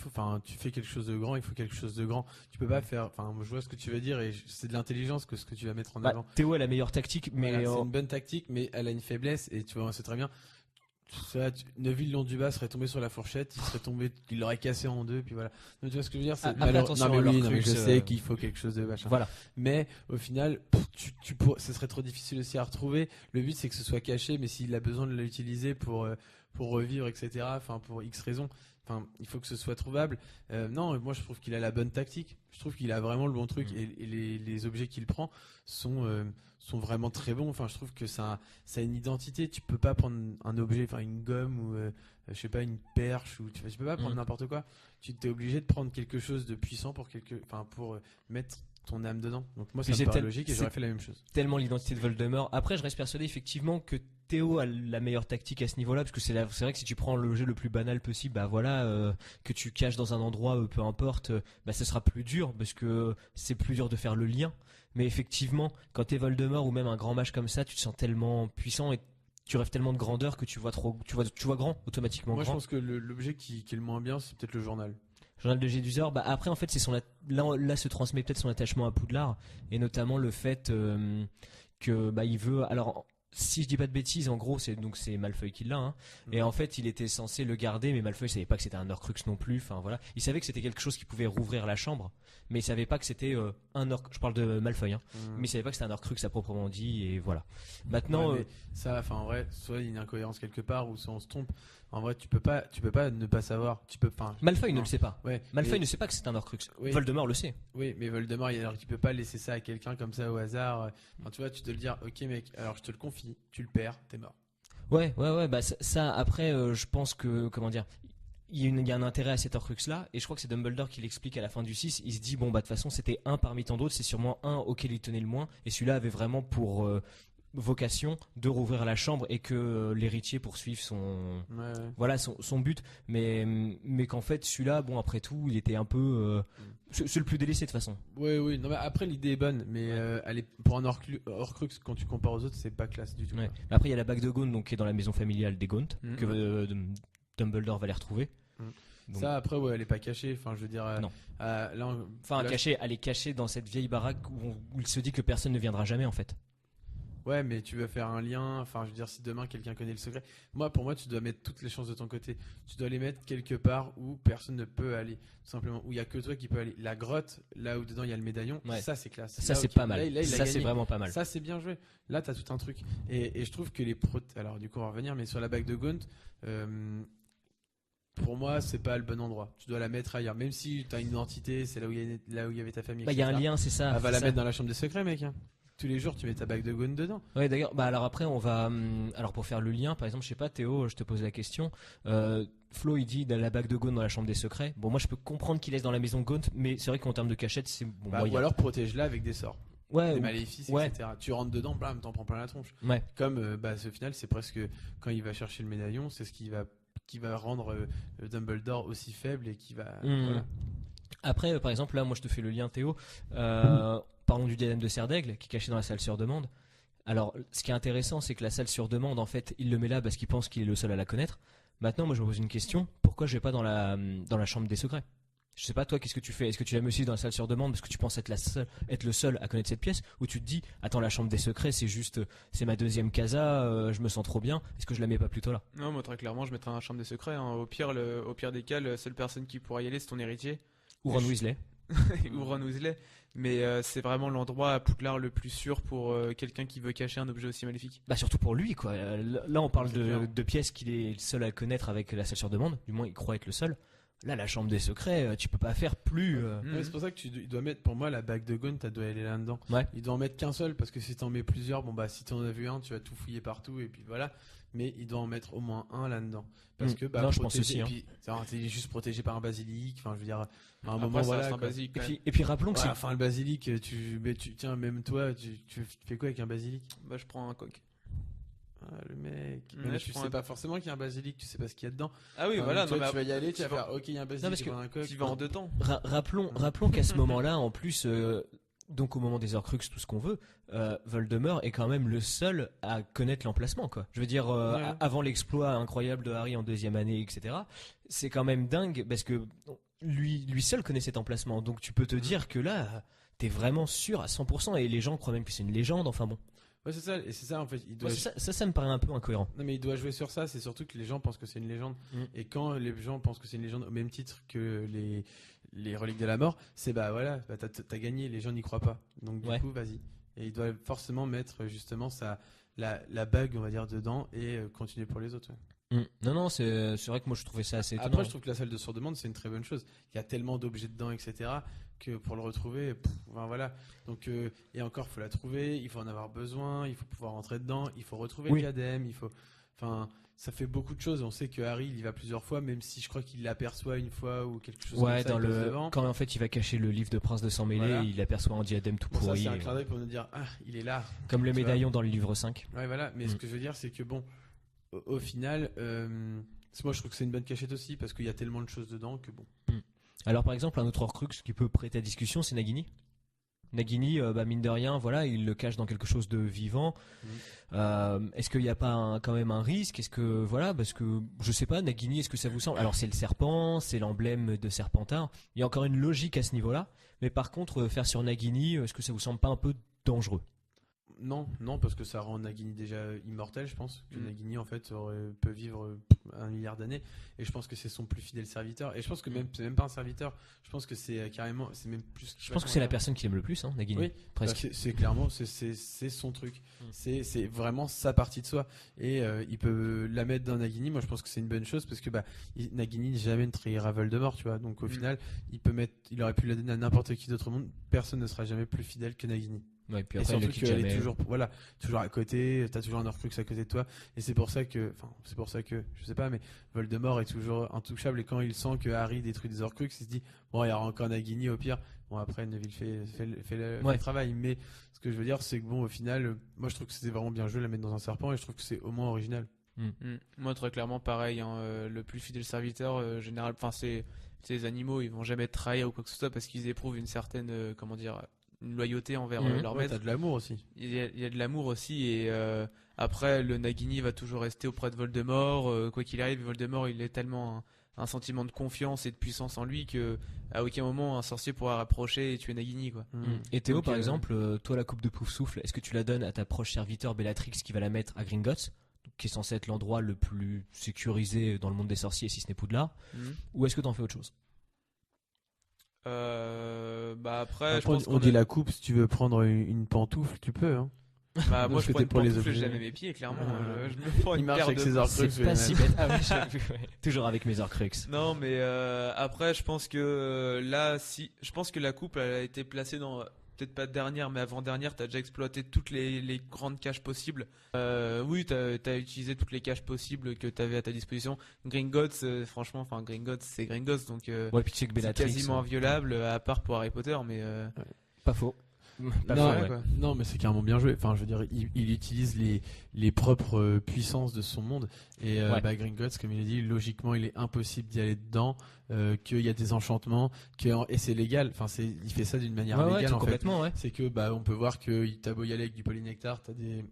enfin, tu fais quelque chose de grand, il faut quelque chose de grand. Tu peux pas faire, enfin, je vois ce que tu veux dire et c'est de l'intelligence que ce que tu vas mettre en avant. Théo a la meilleure tactique, mais Voilà, c'est une bonne tactique, mais elle a une faiblesse et tu vois, c'est très bien. Neville Londubat serait tombé sur la fourchette, il l'aurait cassé en deux, puis voilà. Donc, tu vois ce que je veux dire, c'est Après, attention, non, mais oui, non, mais l'Horcrux, je sais qu'il faut quelque chose de machin. voilà. Mais au final, ce serait trop difficile aussi à retrouver. Le but c'est que ce soit caché, mais s'il a besoin de l'utiliser pour revivre, etc. Enfin, pour X raisons. Enfin, il faut que ce soit trouvable. Non, moi je trouve qu'il a la bonne tactique. Je trouve qu'il a vraiment le bon truc et les objets qu'il prend sont vraiment très bons. Enfin, je trouve que ça a une identité. Tu peux pas prendre un objet, enfin une gomme ou je sais pas, une perche ou tu peux pas prendre n'importe quoi. Tu t'es obligé de prendre quelque chose de puissant pour mettre ton âme dedans. Donc moi ça Puis me c'est paraît tel- logique et c'est- j'aurais fait la même chose. Tellement l'identité de Voldemort. Après, je reste persuadé effectivement que Théo a la meilleure tactique à ce niveau-là, parce que c'est vrai que si tu prends l'objet le plus banal possible, bah voilà, que tu caches dans un endroit, peu importe, bah ce sera plus dur, parce que c'est plus dur de faire le lien. Mais effectivement, quand t'es Voldemort ou même un grand mage comme ça, tu te sens tellement puissant et tu rêves tellement de grandeur que tu vois grand, automatiquement Moi je grand. pense que l'objet qui est le moins bien c'est peut-être le journal. Journal de Gédusor, bah après en fait c'est là se transmet peut-être son attachement à Poudlard et notamment le fait que bah il veut, alors si je dis pas de bêtises, en gros, c'est Malfoy qui l'a. Hein. Et en fait, il était censé le garder, mais Malfoy savait pas que c'était un Horcrux non plus. Enfin voilà, il savait que c'était quelque chose qui pouvait rouvrir la chambre, mais il savait pas que c'était un Horcrux. Je parle de Malfoy, hein. Mais il savait pas que c'était un Horcrux à proprement dit. Et voilà. Maintenant, mais ça, enfin en vrai, soit il y a une incohérence quelque part, ou soit on se trompe. En vrai, tu peux pas ne pas savoir. Malfoy ne le sait pas. Ouais. Malfoy ne sait pas que c'est un Horcrux. Oui. Voldemort le sait. Oui, mais Voldemort, alors tu peux pas laisser ça à quelqu'un comme ça au hasard. Enfin, tu vois, tu dois le dire, ok mec, alors je te le confie, tu le perds, t'es mort. Ouais. Bah ça après, je pense que comment dire. Il y a un intérêt à cet Horcrux là, et je crois que c'est Dumbledore qui l'explique à la fin du 6. Il se dit bon bah de toute façon c'était un parmi tant d'autres, c'est sûrement un auquel il tenait le moins, et celui-là avait vraiment pour vocation de rouvrir la chambre et que l'héritier poursuive son but, mais qu'en fait celui-là, bon après tout, il était un peu c'est le plus délaissé de toute façon. Oui, non mais après l'idée est bonne, mais elle est pour un Horcrux quand tu compares aux autres, c'est pas classe du tout. Ouais. Après il y a la bague de Gaunt donc qui est dans la maison familiale des Gaunt que Dumbledore va les retrouver. Donc, ça après elle est pas cachée, enfin je veux dire non. Là, cachée, elle est cachée dans cette vieille baraque où il se dit que personne ne viendra jamais en fait. Ouais, mais tu veux faire un lien, enfin je veux dire si demain quelqu'un connaît le secret, pour moi tu dois mettre toutes les chances de ton côté. Tu dois les mettre quelque part où personne ne peut aller, tout simplement, où il y a que toi qui peux aller. La grotte, là où dedans il y a le médaillon, ça c'est classe. Ça là, c'est okay, pas mal. Là, ça c'est vraiment pas mal. Ça c'est bien joué. Là t'as tout un truc. Et je trouve que alors du coup on va revenir, mais sur la bague de Gaunt, pour moi c'est pas le bon endroit. Tu dois la mettre ailleurs, même si t'as une identité, c'est là où il y avait ta famille. Bah il y a un lien, c'est ça. Va la mettre dans la chambre des secrets, mec. Tous les jours tu mets ta bague de Gaunt dedans. Ouais d'ailleurs, bah alors après on va alors pour faire le lien, par exemple, je sais pas Théo, je te pose la question. Flo il dit la bague de Gaunt dans la chambre des secrets. Bon moi je peux comprendre qu'il laisse dans la maison Gaunt, mais c'est vrai qu'en termes de cachette c'est bon, ou alors protège-la avec des sorts. Ouais, des maléfices, etc. Tu rentres dedans, blam, t'en prends plein la tronche. Ouais. Comme au final c'est presque quand il va chercher le médaillon, c'est ce qui va rendre Dumbledore aussi faible et qui va voilà. Après par exemple là moi je te fais le lien Théo. Parlons du diadème de Serre d'Aigle qui est caché dans la salle sur demande. Alors, ce qui est intéressant, c'est que la salle sur demande, en fait, il le met là parce qu'il pense qu'il est le seul à la connaître. Maintenant, moi, je me pose une question. Pourquoi je vais pas dans la chambre des secrets? Je sais pas, toi, qu'est-ce que tu fais? Est-ce que tu la mets aussi dans la salle sur demande parce que tu penses être le seul à connaître cette pièce? Ou tu te dis, attends, la chambre des secrets, c'est ma deuxième casa, je me sens trop bien. Est-ce que je la mets pas plutôt là? Non, moi, très clairement, je mettrais dans la chambre des secrets. Hein. Au pire des cas, la seule personne qui pourra y aller, c'est ton héritier. Ou Ron Weasley. Ou Ron Weasley. Mais c'est vraiment l'endroit à Poudlard le plus sûr pour quelqu'un qui veut cacher un objet aussi maléfique. Bah surtout pour lui quoi. Là on parle de pièces qu'il est le seul à connaître avec la salle sur demande. Du moins il croit être le seul. Là la chambre des secrets, tu peux pas faire plus. Ouais, c'est pour ça que il doit mettre pour moi la bague de Gaunt, tu dois aller là-dedans. Ouais. Il doit en mettre qu'un seul parce que si t'en mets plusieurs, bon bah si t'en as vu un, tu vas tout fouiller partout et puis voilà. Mais il doit en mettre au moins un là-dedans parce que non, je pense aussi. Et puis t'es juste protégé par un basilic. Enfin je veux dire, à un Après, moment voilà. Un basilic, et puis rappelons que ouais, enfin le basilic, tiens même toi, tu fais quoi avec un basilic? Bah je prends un coq. Ah, le mec, Ouais, tu sais pas forcément qu'il y a un basilic, tu sais pas ce qu'il y a dedans. Ah oui, voilà. Toi, non, mais tu vas y aller, tu vas faire ok, il y a un basilic, parce que un coq. tu vas en deux temps. Rappelons qu'à ce moment-là, en plus, donc au moment des Horcrux, tout ce qu'on veut, Voldemort est quand même le seul à connaître l'emplacement, quoi. Je veux dire, avant l'exploit incroyable de Harry en deuxième année, etc. C'est quand même dingue parce que lui seul connaît cet emplacement. Donc tu peux te dire que là, t'es vraiment sûr à 100% et les gens croient même que c'est une légende. Enfin bon. Ouais, c'est ça, et c'est ça en fait. Ça me paraît un peu incohérent. Non, mais il doit jouer sur ça, c'est surtout que les gens pensent que c'est une légende. Et quand les gens pensent que c'est une légende au même titre que les reliques de la mort, c'est voilà, t'as gagné, les gens n'y croient pas. Donc du coup, vas-y. Et il doit forcément mettre justement la bague, on va dire, dedans et continuer pour les autres. Ouais. Non, c'est vrai que moi je trouvais ça assez étonnant. Après, je trouve que la salle de sur-demande, c'est une très bonne chose. Il y a tellement d'objets dedans, etc., que pour le retrouver, voilà. Donc, et encore, faut la trouver, il faut en avoir besoin, il faut pouvoir rentrer dedans, il faut retrouver le diadème, ça fait beaucoup de choses. On sait que Harry, il y va plusieurs fois, même si je crois qu'il l'aperçoit une fois ou quelque chose comme ça. Quand en fait il va cacher le livre de Prince de Sang Mêlé, il aperçoit un diadème tout pourri. Ça, c'est un clin d'œil pour nous dire, il est là. Comme le médaillon dans le livre 5. Ouais, voilà. Mais ce que je veux dire, c'est que bon, au final, moi je trouve que c'est une bonne cachette aussi parce qu'il y a tellement de choses dedans que bon. Alors par exemple un autre Horcrux qui peut prêter à discussion, c'est Nagini. Nagini, mine de rien, voilà, il le cache dans quelque chose de vivant. Est-ce qu'il n'y a pas quand même un risque? Est-ce que voilà, parce que je sais pas, Nagini, est-ce que ça vous semble? Alors c'est le serpent, c'est l'emblème de Serpentard. Il y a encore une logique à ce niveau-là. Mais par contre, faire sur Nagini, est-ce que ça vous semble pas un peu dangereux? Non, parce que ça rend Nagini déjà immortel, je pense. Que Nagini, en fait, peut vivre 1 milliard d'années. Et je pense que c'est son plus fidèle serviteur. Et je pense que c'est même pas un serviteur. Je pense que c'est carrément, c'est même plus. Je pense que c'est la personne qui l'aime le plus, hein, Nagini. Oui, presque. c'est clairement, c'est son truc. C'est vraiment sa partie de soi. Et il peut la mettre dans Nagini. Moi, je pense que c'est une bonne chose parce que Nagini jamais ne trahira Voldemort, tu vois. Donc au final, il aurait pu la donner à n'importe qui d'autre monde. Personne ne sera jamais plus fidèle que Nagini. Ouais, puis Et après, il surtout le quitte qu'elle jamais. est toujours à côté, t'as toujours un Horcrux à côté de toi, et c'est pour ça que, je sais pas, mais Voldemort est toujours intouchable, et quand il sent que Harry détruit des Horcrux, il se dit, bon, il y aura encore Nagini au pire, bon, après, Neville fait le travail, mais ce que je veux dire, c'est que bon, au final, moi je trouve que c'était vraiment bien joué de la mettre dans un serpent, et je trouve que c'est au moins original. Moi, très clairement, pareil, hein, le plus fidèle serviteur, général, enfin, c'est les animaux, ils vont jamais trahir ou quoi que ce soit parce qu'ils éprouvent une certaine, une loyauté envers leur maître. T'as de l'amour aussi. Il y a de l'amour aussi et après le Nagini va toujours rester auprès de Voldemort, quoi qu'il arrive. Voldemort, il est tellement un sentiment de confiance et de puissance en lui que à aucun moment un sorcier pourra rapprocher et tuer Nagini, quoi. Et Théo, Donc, par exemple, toi la coupe de Poufsouffle, est-ce que tu la donnes à ta proche serviteur Bellatrix qui va la mettre à Gringotts, qui est censé être l'endroit le plus sécurisé dans le monde des sorciers si ce n'est Poudlard, ou est-ce que t'en fais autre chose? Après, je pense on dit la coupe, si tu veux prendre une pantoufle, tu peux, hein. Bah, moi, je prends une pour les pantoufle, objets. je la mets mes pieds, clairement. Je me prends Il une marche paire avec de ses Horcrux. C'est pas si bête. Ah oui, j'ai vu, ouais. Toujours avec mes Horcrux. Non, mais après, je pense que je pense que la coupe, elle a été placée dans, peut-être pas dernière, mais avant-dernière, t'as déjà exploité toutes les grandes caches possibles. Oui, t'as utilisé toutes les caches possibles que t'avais à ta disposition. Gringotts, franchement, enfin, Gringotts, c'est Gringotts, donc Ouais, puis tu sais que c'est Bellatrix. quasiment inviolable, à part pour Harry Potter, mais Pas faux. Pas Non, faux, ouais. quoi. non, mais c'est carrément bien joué. Enfin, je veux dire, il utilise les propres puissances de son monde. Et Gringotts, comme il a dit, logiquement, il est impossible d'y aller dedans. Qu'il y a des enchantements, et c'est légal. Enfin, il fait ça d'une manière Ouais, légale en fait. complètement, ouais. C'est que on peut voir que t'as beau y aller avec du polynectar, t'as des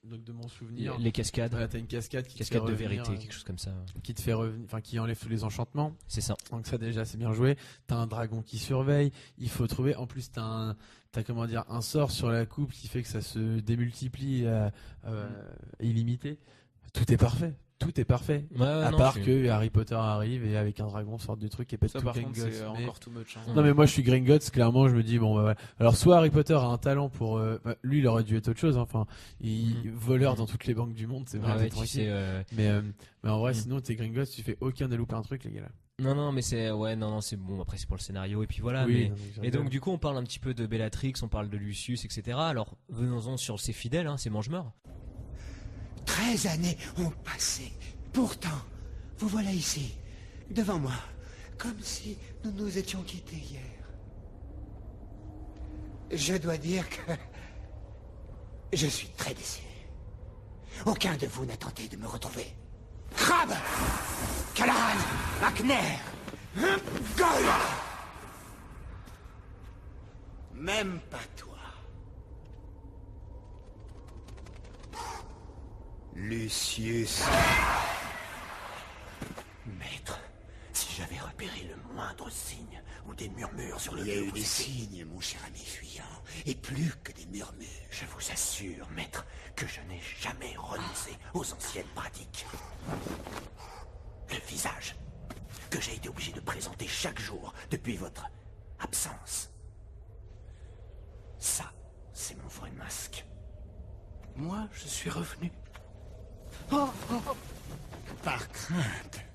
donc de mon souvenir. Les cascades. Voilà, t'as une cascade qui te Cascade fait de revenir, vérité, quelque chose comme ça. qui te fait revenir, enfin qui enlève tous les enchantements. C'est ça. Donc ça déjà c'est bien joué. T'as un dragon qui surveille. Il faut trouver. En plus t'as comment dire un sort sur la coupe qui fait que ça se démultiplie illimité. Tout est parfait. Tout est parfait. À part que Harry Potter arrive et avec un dragon sort du truc et pète ça, tout par contre, Gringotts. c'est Mais- encore too much. Hein. Non mais moi je suis Gringotts, clairement je me dis bon bah voilà. Alors soit Harry Potter a un talent pour lui il aurait dû être autre chose hein. Enfin voleur dans toutes les banques du monde c'est Ah vraiment ouais, tu tranquille. sais, Mais en vrai sinon t'es Gringotts tu fais aucun de louper un truc les gars là. non, mais c'est c'est bon. Après, c'est pour le scénario et puis voilà. Oui, mais... non, mais Et donc, du coup, on parle un petit peu de Bellatrix, on parle de Lucius, etc. Alors, venons-en sur ses fidèles, hein, ses mange-morts. 13 années ont passé. Pourtant, vous voilà ici, devant moi, comme si nous nous étions quittés hier. Je dois dire que je suis très déçu. Aucun de vous n'a tenté de me retrouver. Crabbe, Callahan, McNair, Goyle. Même pas toi. Lucius. Maître, si j'avais repéré le moindre signe ou des murmures sur le... Il y a eu des signes, mon cher ami fuyant, et plus que des murmures. Je vous assure, maître, que je n'ai jamais renoncé aux anciennes pratiques. Le visage que j'ai été obligé de présenter chaque jour depuis votre absence. Ça, c'est mon vrai masque. Moi, je suis revenu. Par crainte,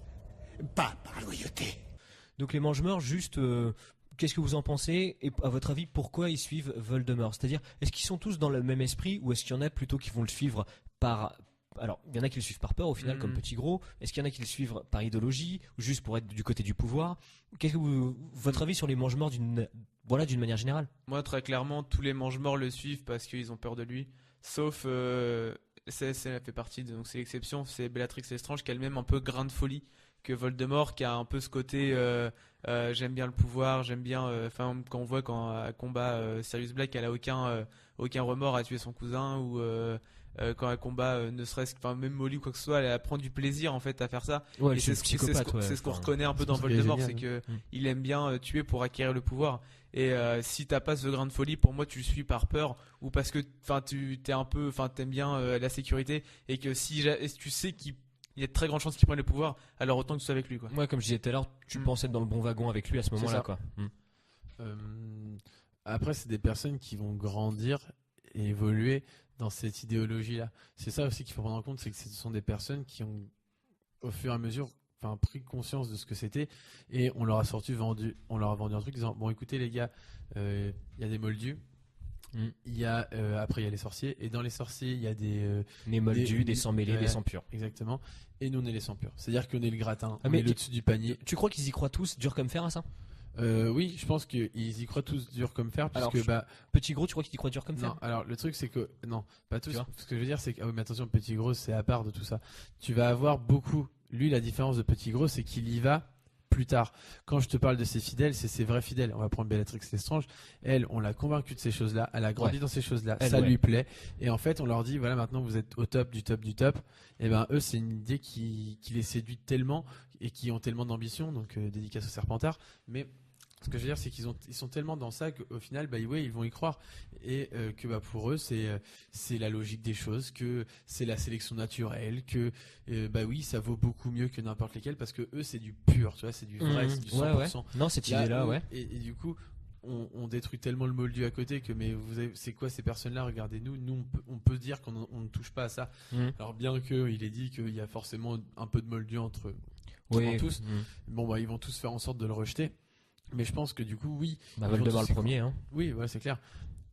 pas par loyauté. Donc, les mange-morts, juste, qu'est-ce que vous en pensez? Et à votre avis, pourquoi ils suivent Voldemort? C'est-à-dire, est-ce qu'ils sont tous dans le même esprit ou est-ce qu'il y en a plutôt qui vont le suivre par... Alors, il y en a qui le suivent par peur au final, comme Petit Gros. Est-ce qu'il y en a qui le suivent par idéologie ou juste pour être du côté du pouvoir? Qu'est-ce que votre avis sur les mange-morts d'une manière générale? Moi, très clairement, tous les mange-morts le suivent parce qu'ils ont peur de lui. Sauf, elle fait partie, donc c'est l'exception, c'est Bellatrix Lestrange qui a le même un peu grain de folie que Voldemort, qui a un peu ce côté j'aime bien le pouvoir, j'aime bien. Enfin, quand on voit quand à combat Sirius Black, elle a aucun remords à tuer son cousin ou quand elle combat, ne serait-ce que, enfin, même Molly ou quoi que ce soit, elle prend du plaisir en fait à faire ça. Ouais, Et c'est ce qu'on reconnaît un peu dans c'est ce qui est Voldemort, génial, c'est que Mm. il aime bien tuer pour acquérir le pouvoir. Et si t'as pas ce grain de folie, pour moi, tu le suis par peur ou parce que, enfin, t'aimes bien la sécurité et que si tu sais qu'il y a de très grandes chances qu'il prenne le pouvoir, alors autant que tu sois avec lui, quoi. Moi, comme je disais tout à l'heure, tu Mm. penses être dans le bon wagon avec lui à ce C'est moment-là, ça. quoi. Euh, Après, c'est des personnes qui vont grandir et évoluer dans cette idéologie-là. C'est ça aussi qu'il faut prendre en compte, c'est que ce sont des personnes qui ont, au fur et à mesure, pris conscience de ce que c'était et on leur a on leur a vendu un truc disant bon, écoutez les gars, il y a des moldus. Mm. Il y a après il y a les sorciers et dans les sorciers il y a des Des moldus, des sangs mêlés, ouais, des sangs purs. exactement, et nous on est les sans purs, c'est-à-dire qu'on est le gratin, Ah, on mais est le dessus du panier. Tu crois qu'ils y croient tous, dur comme fer à ça? Oui, je pense qu'ils y croient tous dur comme fer Alors, puisque Petit gros, tu crois qu'ils y croient dur comme fer? non, alors le truc c'est que non, pas tous. Tu vois Ce que je veux dire c'est que ah oui, mais attention, petit gros c'est à part de tout ça. Tu vas avoir beaucoup. Lui, la différence de petit gros, c'est qu'il y va plus tard. Quand je te parle de ses fidèles, c'est ses vrais fidèles. On va prendre Bellatrix Lestrange. Elle, on l'a convaincue de ces choses-là. Elle a grandi Ouais. dans ces choses-là. Elle, Ça ouais. lui plaît. Et en fait, on leur dit voilà, maintenant vous êtes au top du top du top. Et ben eux, c'est une idée qui les séduit tellement et qui ont tellement d'ambition. Donc dédicace au Serpentard. Mais ce que je veux dire, c'est ils sont tellement dans ça qu'au final, ouais, ils vont y croire et que pour eux, c'est la logique des choses, que c'est la sélection naturelle, que oui, ça vaut beaucoup mieux que n'importe lesquels parce que eux, c'est du pur, tu vois, c'est du vrai, c'est du 100%. Ouais, ouais. Non, cette Là, idée-là, eux, ouais. Et du coup, on détruit tellement le moldu à côté que c'est quoi ces personnes-là? Regardez-nous, on peut dire qu'on ne touche pas à ça. Mm. Alors bien qu'il ait dit qu'il y a forcément un peu de moldu entre Oui. tous. Mm. Bon, ils vont tous faire en sorte de le rejeter. Mais je pense que du coup, oui. Bah, ils vont Voldemort tous le premier, hein. Oui, ouais, c'est clair.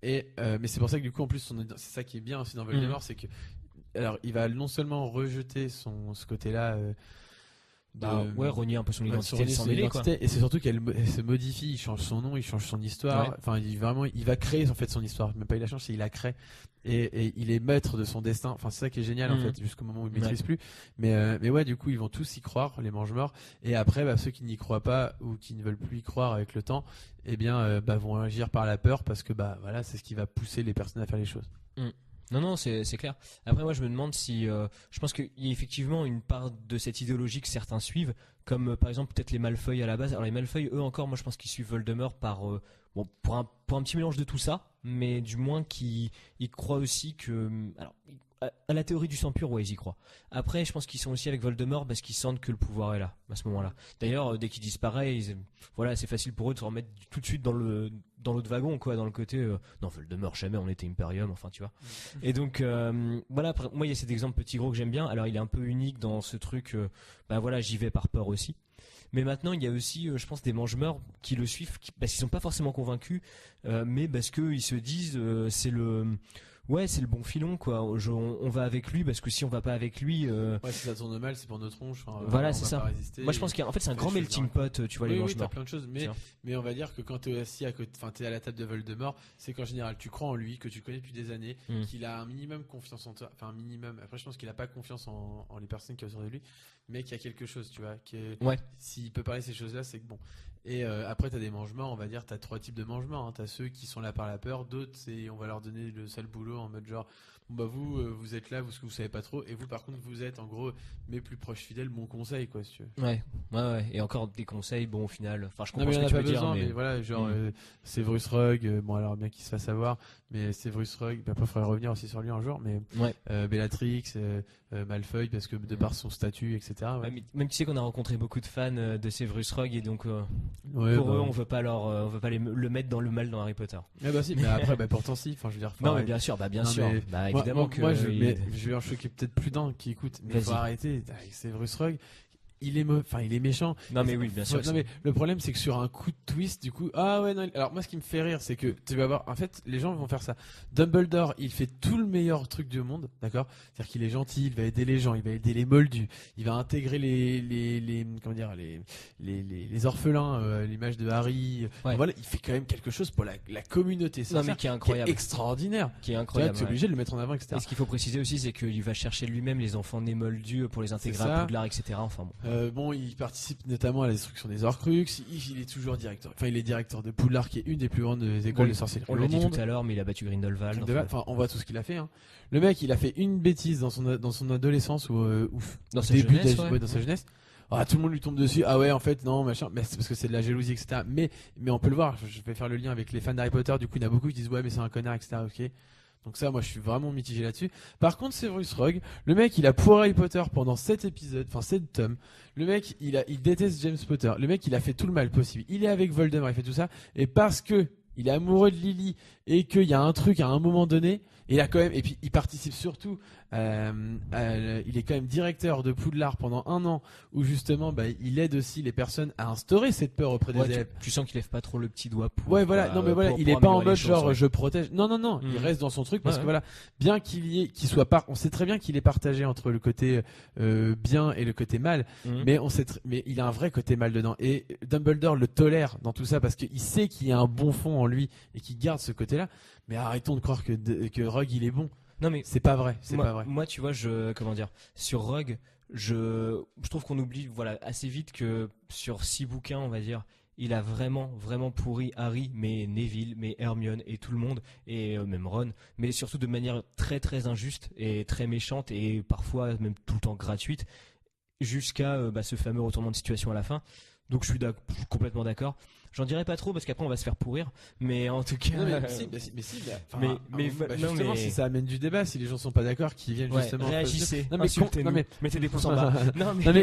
Et mais c'est pour ça que du coup, en plus, c'est ça qui est bien aussi dans Voldemort, c'est que alors il va non seulement rejeter ce côté-là. Renier un peu son identité, renier s'en son mêler, quoi. identité, et c'est surtout qu'elle se modifie, il change son nom, il change son histoire. Ouais. Enfin, il va créer en fait son histoire. Même pas il la change, c'est il la crée. Et il est maître de son destin. Enfin, c'est ça qui est génial en fait, jusqu'au moment où il maîtrise plus. Mais ouais, du coup, ils vont tous y croire, les mange-morts. Et après, ceux qui n'y croient pas ou qui ne veulent plus y croire avec le temps, vont agir par la peur parce que voilà, c'est ce qui va pousser les personnes à faire les choses. Non, c'est clair. Après, moi, je me demande si. Je pense qu'il y a effectivement une part de cette idéologie que certains suivent, comme par exemple peut-être les Malfoy à la base. Alors, les Malfoy, eux encore, moi, je pense qu'ils suivent Voldemort pour un petit mélange de tout ça, mais du moins qu'ils croient aussi que. Alors, à la théorie du sang pur, ouais, ils y croient. Après, je pense qu'ils sont aussi avec Voldemort parce qu'ils sentent que le pouvoir est là, à ce moment-là. D'ailleurs, dès qu'ils disparaît, voilà, c'est facile pour eux de se remettre tout de suite dans l'autre wagon, quoi, dans le côté non, Voldemort, jamais on était Imperium, enfin, tu vois. Et donc, voilà, après, moi, il y a cet exemple petit gros que j'aime bien. Alors, il est un peu unique dans ce truc, voilà, j'y vais par peur aussi. Mais maintenant, il y a aussi, je pense, des mange-morts qui le suivent, parce qu'ils sont pas forcément convaincus, mais parce qu'ils se disent, c'est le bon filon, quoi. On va avec lui parce que si on va pas avec lui, Ouais, si ça tourne mal, c'est pour notre tronche. voilà, on c'est va ça. pas résister. Moi, je pense qu'en fait, c'est un fait, grand je melting pot, tu vois, les Oui, t'as mange-morts. plein de choses, mais on va dire que quand t'es assis à côté, t'es à la table de Voldemort, c'est qu'en général, tu crois en lui, que tu connais depuis des années, qu'il a un minimum confiance en toi, enfin un minimum. Après, je pense qu'il a pas confiance en les personnes qui sont autour de lui, mais qu'il y a quelque chose, tu vois, Ouais. s'il peut parler ces choses-là, c'est que bon. Et après, t'as des mange-morts, on va dire, t'as 3 types de mange-morts. Hein. T'as ceux qui sont là par la peur, d'autres, on va leur donner le sale boulot en mode genre, vous êtes là, vous savez pas trop, et vous, par contre, vous êtes en gros mes plus proches fidèles, mon conseil, quoi, si tu veux. Ouais. Et encore des conseils, bon, au final, enfin, je Non, comprends mais ce il y en que a tu pas veux besoin, dire, mais voilà, genre, Severus Rogue, bon, alors bien qu'il se fasse savoir, mais Severus Rogue, après, il faudrait revenir aussi sur lui un jour, mais Ouais. Bellatrix, Malfoy, parce que de par son statut, etc. Ouais. Ouais, mais même tu sais qu'on a rencontré beaucoup de fans de Severus Rogue et donc Ouais, pour eux on veut pas le mettre dans le mal dans Harry Potter. Si, mais après, pourtant, si, enfin, je veux dire, Non mais bien sûr, bien Non, sûr. mais Bah moi, évidemment que moi, je vais en choquer peut-être plus d'un qui écoute, mais faut Vas-y. arrêter. Avec Severus Rogue, il est méchant. Non mais oui, bien sûr. Non, mais le problème, c'est que sur un coup de twist, du coup, alors moi, ce qui me fait rire, c'est que tu vas voir, en fait, les gens vont faire ça. Dumbledore, il fait tout le meilleur truc du monde, d'accord? C'est-à-dire qu'il est gentil, il va aider les gens, il va aider les moldus, il va intégrer les orphelins, à l'image de Harry. Ouais. Voilà, il fait quand même quelque chose pour la communauté. C'est Non ça mais qui est qui est incroyable, extraordinaire. qui est Tu vois, incroyable. tu es Ouais. obligé de le mettre en avant, etc. Et ce qu'il faut préciser aussi, c'est qu'il va chercher lui-même les enfants nés moldus pour les intégrer C'est ça. à Poudlard, etc. Enfin bon. Bon, il participe notamment à la destruction des Horcruxes. Il est toujours directeur. Enfin, il est directeur de Poudlard, qui est une des plus grandes écoles de sorcellerie On au l'a dit monde. tout à l'heure, mais il a battu Grindelwald. Enfin, on voit tout ce qu'il a fait. Hein. Le mec, il a fait une bêtise dans son adolescence ou Dans sa début jeunesse, d'âge, dans sa jeunesse. Ah, tout le monde lui tombe dessus. Ah ouais, en fait, non, machin. Mais c'est parce que c'est de la jalousie, etc. Mais on peut le voir. Je vais faire le lien avec les fans d'Harry Potter. Du coup, il y en a beaucoup qui disent ouais, mais c'est un connard, etc. Ok. Donc ça, moi, je suis vraiment mitigé là-dessus. Par contre, Severus Rogue, le mec, il a pour Harry Potter pendant 7 épisodes, enfin 7 tomes. Le mec, il déteste James Potter. Le mec, il a fait tout le mal possible. Il est avec Voldemort, il fait tout ça. Et parce que il est amoureux de Lily et qu'il y a un truc à un moment donné, il a quand même, et puis il participe surtout, il est quand même directeur de Poudlard pendant 1 an, où justement, il aide aussi les personnes à instaurer cette peur auprès des élèves. Tu sens qu'il lève pas trop le petit doigt pour. Ouais, voilà. Non, mais voilà, il est pas en mode genre je protège. Non. Il Mhm. reste dans son truc parce Ouais, que ouais. voilà, bien qu'il soit pas, on sait très bien qu'il est partagé entre le côté bien et le côté mal, Mhm. mais il a un vrai côté mal dedans. Et Dumbledore le tolère dans tout ça parce qu'il sait qu'il y a un bon fond en lui et qu'il garde ce côté-là. Mais arrêtons de croire que Rogue il est bon. Non, mais C'est pas vrai. C'est moi, pas vrai. moi, tu vois, comment dire, sur Rogue, je trouve qu'on oublie, voilà, assez vite que sur 6 bouquins, on va dire, il a vraiment pourri Harry, mais Neville, mais Hermione et tout le monde, et même Ron, mais surtout de manière très très injuste et très méchante et parfois même tout le temps gratuite, jusqu'à ce fameux retournement de situation à la fin. Donc je suis complètement d'accord. J'en dirai pas trop parce qu'après on va se faire pourrir, mais en tout cas. Non, mais justement, non, mais- si ça amène du débat, si les gens sont pas d'accord, qu'ils viennent Ouais, justement. réagissez, Non, mais insultez-nous, non, mais- mettez des pouces en bas. Non mais, Non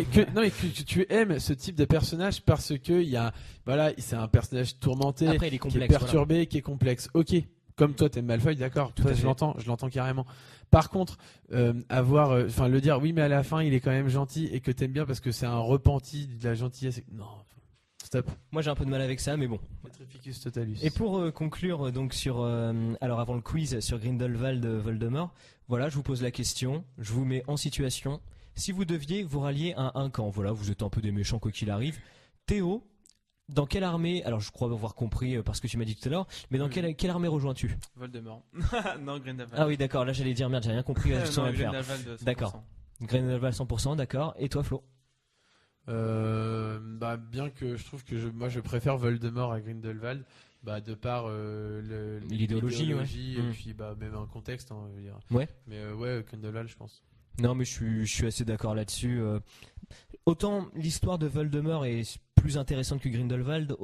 mais que tu aimes ce type de personnage parce que il y a, voilà, c'est un personnage tourmenté, après il est qui est complexe. perturbé, qui est complexe. Ok, comme toi t'aimes Malfoy, d'accord. Tout Toi, à je fait. l'entends carrément. Par contre, le dire oui, mais à la fin il est quand même gentil et que t'aimes bien parce que c'est un repenti de la gentillesse. Non, stop. Moi j'ai un peu de mal avec ça, mais bon. Petrificus totalus. Et pour conclure donc sur alors avant le quiz sur Grindelwald Voldemort, voilà, je vous pose la question, je vous mets en situation. Si vous deviez vous rallier à un camp, voilà, vous êtes un peu des méchants quoi qu'il arrive. Théo, dans quelle armée? Alors je crois avoir compris parce que tu m'as dit tout à l'heure, mais dans quelle armée rejoins-tu? Voldemort. Non, Grindelwald. Ah oui, d'accord, là j'allais dire merde, j'ai rien compris, je sens Non, le faire. Grindelwald, 100%. D'accord. Grindelwald 100%, d'accord. Et toi Flo? Bien que je trouve que moi je préfère Voldemort à Grindelwald, de par L'idéologie, ouais. et Mm. puis même un contexte, hein, je veux dire. Ouais. Mais Grindelwald, je pense. Non, mais je suis assez d'accord là-dessus. Autant l'histoire de Voldemort est plus intéressante que Grindelwald,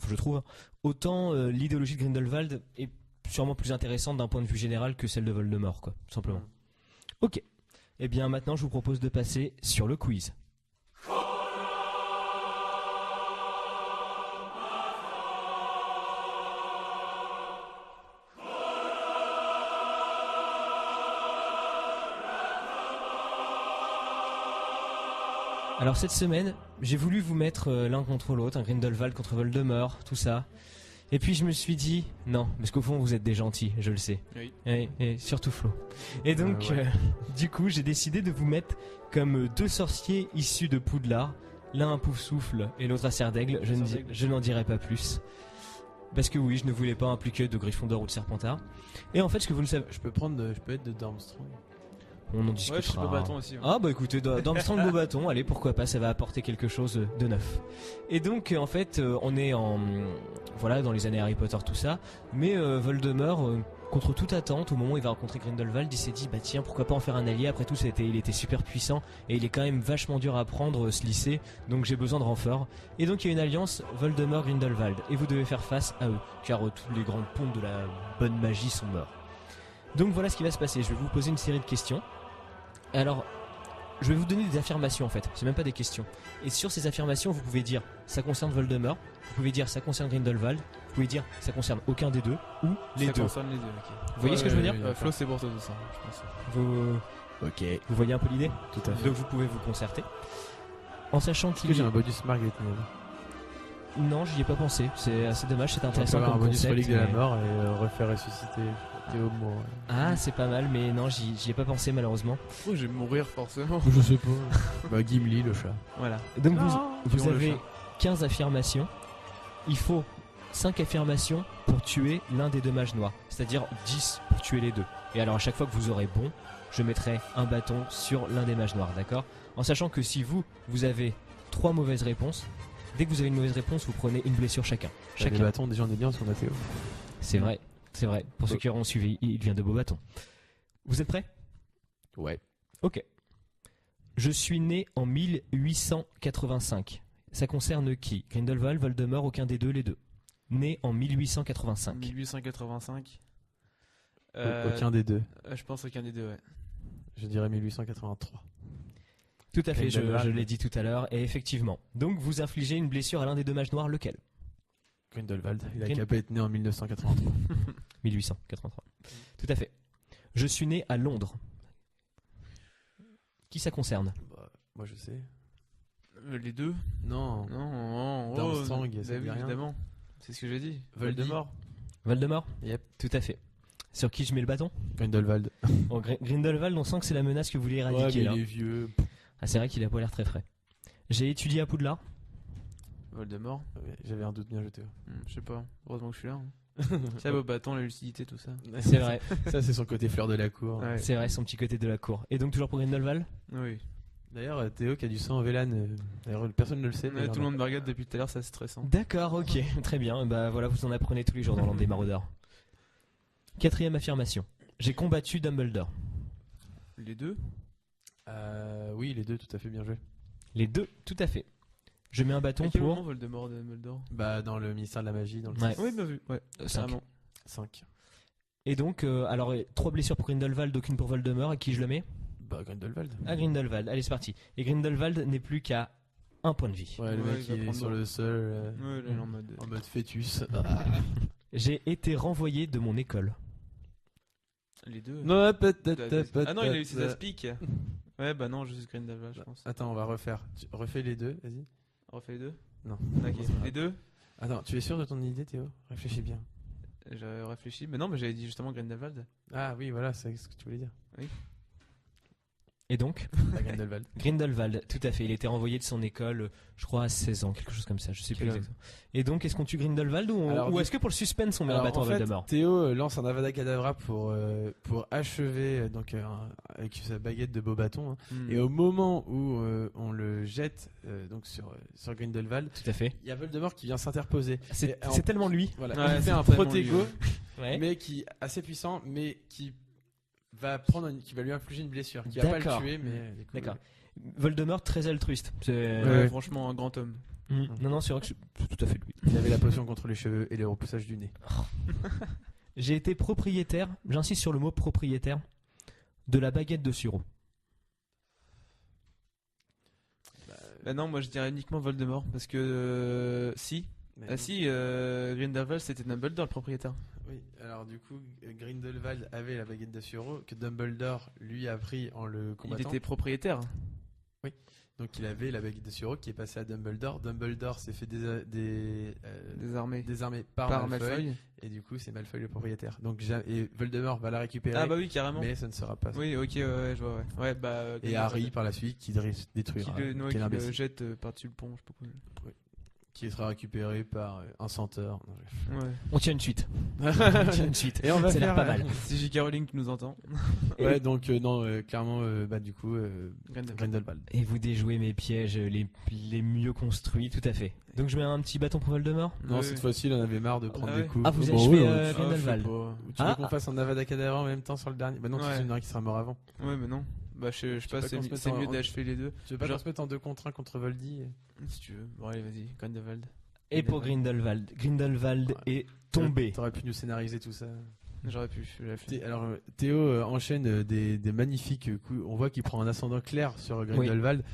je trouve. Autant l'idéologie de Grindelwald est sûrement plus intéressante d'un point de vue général que celle de Voldemort, quoi, tout simplement. Mm. Ok. Eh bien, maintenant, je vous propose de passer sur le quiz. Alors cette semaine, j'ai voulu vous mettre l'un contre l'autre, un Grindelwald contre Voldemort, tout ça. Et puis je me suis dit, non, parce qu'au fond vous êtes des gentils, je le sais. Oui. Et surtout Flo. Et donc, Ouais. du coup, j'ai décidé de vous mettre comme 2 sorciers issus de Poudlard. L'un un pouf-souffle et l'autre un cerf d'aigle. Je n'en dirai pas plus. Parce que oui, je ne voulais pas impliquer de Gryffondor ou de Serpentard. Et en fait, ce que vous ne savez... Je peux être de Darmstrong. On en Ouais, je suis discutera. pas bâton aussi. Ouais. Ah bah écoutez, d'Armstrong Beaubaton, allez pourquoi pas, ça va apporter quelque chose de neuf. Et donc en fait on est voilà dans les années Harry Potter tout ça, mais Voldemort contre toute attente au moment où il va rencontrer Grindelwald, il s'est dit bah tiens pourquoi pas en faire un allié, après tout il était super puissant et il est quand même vachement dur à prendre ce lycée, donc j'ai besoin de renfort. Et donc il y a une alliance Voldemort-Grindelwald et vous devez faire face à eux, car tous les grands ponts de la bonne magie sont morts. Donc voilà ce qui va se passer, je vais vous poser une série de questions. Alors, je vais vous donner des affirmations en fait, c'est même pas des questions. Et sur ces affirmations, vous pouvez dire ça concerne Voldemort, vous pouvez dire ça concerne Grindelwald, vous pouvez dire ça concerne aucun des deux ou les Ça deux. concerne les deux, ok. Vous voyez ce que je veux dire Flo, c'est pour toi tout ça, je pense. Ok. Vous voyez un peu l'idée? Tout à fait. Donc vous pouvez vous concerter. En sachant Est-ce que qu'il j'ai un bonus Margaret Mead? Non, j'y ai pas pensé, c'est assez dommage, c'est intéressant Avoir un comme bonus concept. relique de la mais- mort et refaire ressusciter Théo Moore. Ah, c'est pas mal, mais non, j'y ai pas pensé malheureusement. Oh, je vais mourir forcément. Je sais pas. Gimli, le chat. Voilà. Donc vous Tuons le avez chat. 15 affirmations. Il faut 5 affirmations pour tuer l'un des 2 mages noirs. C'est-à-dire 10 pour tuer les deux. Et alors à chaque fois que vous aurez bon, je mettrai un bâton sur l'un des mages noirs, d'accord? En sachant que si vous avez 3 mauvaises réponses. Dès que vous avez une mauvaise réponse, vous prenez une blessure chacun. Les Chacun. bâtons, déjà on est bien parce qu'on a Théo. C'est vrai, c'est vrai. Pour ceux qui auront suivi, il vient de Beaubaton. Vous êtes prêts? Ouais. Ok. Je suis né en 1885. Ça concerne qui? Grindelwald, Voldemort, aucun des deux, les deux. Né en 1885. 1885. Aucun des deux. Je pense aucun des deux, ouais. Je dirais 1883. Tout à fait, je Grindelwald. l'ai dit tout à l'heure, et effectivement. Donc vous infligez une blessure à l'un des deux mages noirs, lequel? Grindelwald. Il a Grin- qu'à pas être né en 1983. 1883. Tout à fait. Je suis né à Londres. Qui ça concerne? Bah, moi je sais. Les deux? Non. Non, Armstrong, ça bah dit oui, rien. évidemment. C'est ce que j'ai dit. Voldy. Voldemort. Voldemort? Yep. Tout à fait. Sur qui je mets le bâton? Grindelwald. Bon, Grindelwald, on sent que c'est la menace que vous voulez éradiquer. Ouais, mais là. il est vieux. Ah, c'est vrai qu'il a pas l'air très frais. J'ai étudié à Poudlard. Voldemort. Ouais, j'avais un doute bien jeté. Je sais pas. Heureusement que je suis là. Ça, beau bâton, la lucidité, tout ça. C'est vrai, Ça c'est son côté fleur de la cour. Ouais. c'est vrai, son petit côté de la cour. Et donc toujours pour Grindelwald? Oui. D'ailleurs, Théo qui a du sang en Vélane. D'ailleurs, personne ne le sait. Ouais, tout le monde me regarde depuis tout à l'heure, c'est stressant. D'accord, ok, très bien. Bah voilà, vous en apprenez tous les jours dans l'Ordre des Maraudeurs. Quatrième affirmation. J'ai combattu Dumbledore. Les deux? Oui, les deux, tout à fait bien joué. Les deux, tout à fait. Je mets un bâton À quel moment pour Voldemort de Dumbledore? Bah, dans le ministère de la magie, dans le Ouais. Oui, bien vu. Ouais, 5. carrément. 5. Et donc, alors 3 blessures pour Grindelwald, aucune pour Voldemort. À qui je le mets? Bah, Grindelwald. À Grindelwald. Allez, c'est parti. Et Grindelwald n'est plus qu'à 1 point de vie. Ouais, le Ouais, mec il va il est prendre sur l'eau. le sol Ouais, là, il est en mode. fœtus. J'ai été renvoyé de mon école. Les deux? Non, Ah non, il a eu ses aspics. Ouais, bah non, juste Grindelwald, je pense. Attends, on va refaire. Refais les deux, vas-y. On refait les deux? Non. Ok. Les deux? Attends, tu es sûr de ton idée, Théo? Réfléchis bien. J'ai réfléchi. Mais non, mais j'avais dit justement Grindelwald. Ah oui, voilà, c'est ce que tu voulais dire. Et donc, Pas Grindelwald. Grindelwald, tout à fait. Il était renvoyé de son école, je crois, à 16 ans, quelque chose comme ça. Je sais plus Quel homme. exactement. Et donc, est-ce qu'on tue Grindelwald ou, Alors, ou du- est-ce que pour le suspense, on met un Alors, bâton en à fait, Voldemort? Théo lance un Avada Kedavra pour achever avec sa baguette de beau bâton. Hein. Et au moment où on le jette donc sur Grindelwald, Tout à fait. il y a Voldemort qui vient s'interposer. C'est Et en- c'est tellement lui. Voilà, Ouais, il fait c'est un tellement protego, lui, Ouais. mais qui est assez puissant, mais qui va lui infliger une blessure, qui va pas D'accord. le tuer, mais du coup, D'accord. Voldemort, très altruiste. C'est- Ouais. Franchement, un grand homme. Non, non, c'est vrai que c'est tout à fait lui. il avait la potion contre les cheveux et le repoussage du nez. J'ai été propriétaire, j'insiste sur le mot propriétaire, de la baguette de Suro. Bah non, moi je dirais uniquement Voldemort. Parce que. Si. Mais Ah si, Grindelwald c'était Dumbledore le propriétaire. oui, alors du coup, Grindelwald avait la baguette d'Assuro que Dumbledore lui a pris en le combattant. Il était propriétaire. Donc il avait la baguette d'Assuro qui est passée à Dumbledore. Dumbledore s'est fait Désarmé. désarmer par, Par Malfoy, Malfoy. et du coup c'est Malfoy le propriétaire. Donc et Voldemort va la récupérer, Ah bah oui, carrément. mais ça ne sera pas ça. Oui, ok, ouais, je vois, ouais. Ouais, bah. Et Grindelwald. Harry par la suite qui détruira. Qui le, ouais, quel qui le imbécile. jette par-dessus le pont, je sais pas quoi. Qui sera récupéré par un senteur. Non, Ouais. On tient une suite. je- On tient une suite. Et on va Ça a l'air faire pas mal. C'est J.K. Rowling qui nous entend. Ouais, donc non, clairement, bah du coup, Grindelwald. Grindelwald. Et vous déjouez mes pièges les mieux construits, tout à fait. Donc je mets un petit bâton pour Voldemort. Non, Ouais. cette fois-ci, il en avait marre de prendre Ah des ouais. coups. Ah, vous Bon, achevez oui, Grindelwald. Tu veux Ah, qu'on fasse un Avada Kedavra en même temps sur le dernier? Bah non, Ouais. c'est une qui sera mort avant. Ouais, mais non. Bah, je sais pas, pas c'est qu'on se mette c'est en- mieux d'achever les deux. Tu veux pas Genre- qu'on se mette en 2 contre 1 contre Voldy Si tu veux. Bon, allez, vas-y, Grindelwald. Et pour Grindelwald. Grindelwald Ouais. est tombé. T'aurais pu nous scénariser tout ça. J'aurais pu, j'aurais fait. Alors Théo enchaîne des magnifiques coups. On voit qu'il prend un ascendant clair sur Grindelwald.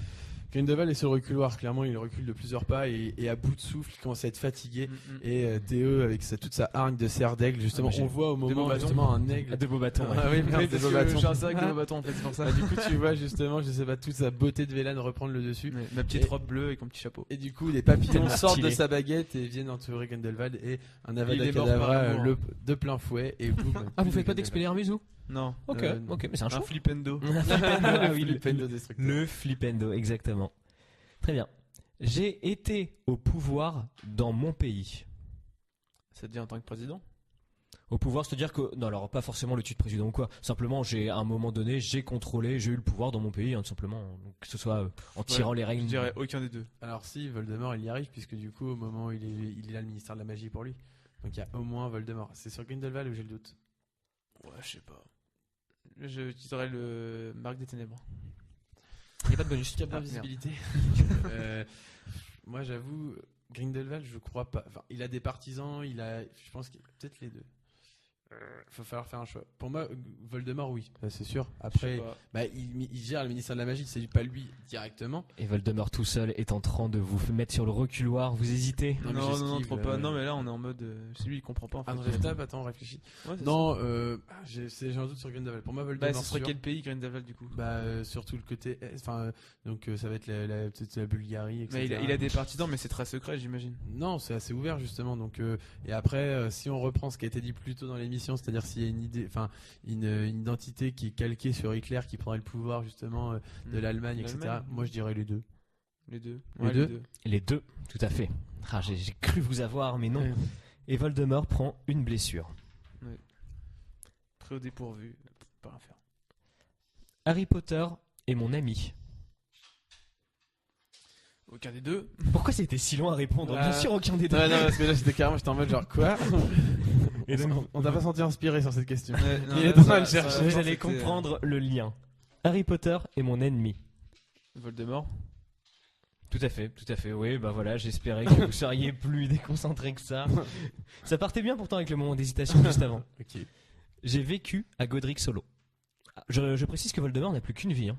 Grindelwald est sur le reculoir, clairement il recule de plusieurs pas et à bout de souffle, il commence à être fatigué. Et Théo avec toute sa hargne de cerf d'aigle, justement, Ah, mais on voit au beaux moment bâtons. justement un aigle. De beaux bâtons. ouais. Ah oui, merde, des parce beaux que bâtons. j'ai un sac de beaux bâtons en fait, c'est pour ça. Ah, du coup tu vois justement, je sais pas, toute sa beauté de Vélane reprendre le dessus. Ouais, ma petite Et- robe bleue avec mon petit chapeau. Et du coup, des papillons Tellement sortent de stylé. sa baguette et viennent entourer Grindelwald et un Il Avada est mort Kedavra par amour. de plein fouet et boum. Ah, vous faites pas Grindelwald. d'Expelliarmus vous? Non. Ok, non. ok, mais c'est un Un show. flipendo. Ah oui, Flipendo destructeur. le flipendo, exactement. Très bien. J'ai été au pouvoir dans mon pays. Ça te dit en tant que président? Au pouvoir, c'est-à-dire que non, alors pas forcément le titre président ou quoi. Simplement, à un moment donné, j'ai eu le pouvoir dans mon pays, tout simplement. Donc, que ce soit en tirant les Je règles. dirais aucun des deux. Alors si, Voldemort il y arrive, puisque du coup au moment où il a le ministère de la magie pour lui. Donc il y a au moins Voldemort. C'est sur Grindelwald où j'ai le doute. Ouais, je sais pas. Je utiliserais le Marque des Ténèbres. Il n'y a pas de bonus. Cap merde. d'invisibilité. Moi j'avoue, Grindelwald je crois pas. Enfin, il a des partisans, je pense qu'il peut-être les deux. Faut falloir faire un choix. Pour moi, Voldemort, oui, ça, c'est sûr. Après, Je sais pas. bah, il gère le ministère de la magie, c'est pas lui directement. Et Voldemort tout seul est en train de vous mettre sur le reculoir. Vous hésitez. Non, mais Non, j'esquive, trop pas. Non, mais là, on est en mode. C'est lui, il comprend pas en fait. André Tape, attends, réfléchis. Ouais, c'est Non, j'ai un doute sur Grindelwald. Pour moi, ça. Voldemort, Bah, ce serait sûr. quel pays, Grindelwald, du coup? Surtout le côté, enfin, donc ça va être peut-être la Bulgarie, etc. Mais il a des partisans, mais c'est très secret, j'imagine. Non, c'est assez ouvert justement. Donc, et après, si on reprend ce qui a été dit plus tôt dans l'émission, c'est-à-dire s'il y a une idée, enfin, une identité qui est calquée sur Hitler, qui prendrait le pouvoir justement de l'Allemagne, etc. L'Allemagne. Moi, je dirais les deux. Les deux. Les Ouais, deux Les deux, tout à fait. Ah, j'ai cru vous avoir, mais non. Et Voldemort prend une blessure. Pris au dépourvu. Pas rien faire. Harry Potter est mon ami. Aucun des deux. Pourquoi c'était si long à répondre? Bien sûr, aucun des deux. Non, parce que là, j'étais en mode genre quoi. Et donc, On t'a pas senti inspiré sur cette question. Non, Il là, est en train ça- de chercher. ça- vous ça, allez c'était, comprendre le lien. Harry Potter est mon ennemi. Voldemort. Tout à fait, oui, bah voilà, j'espérais que vous seriez plus déconcentré que ça. Ça partait bien pourtant avec le moment d'hésitation juste avant. Ok. J'ai vécu à Godric Solo. Je précise que Voldemort n'a plus qu'une vie.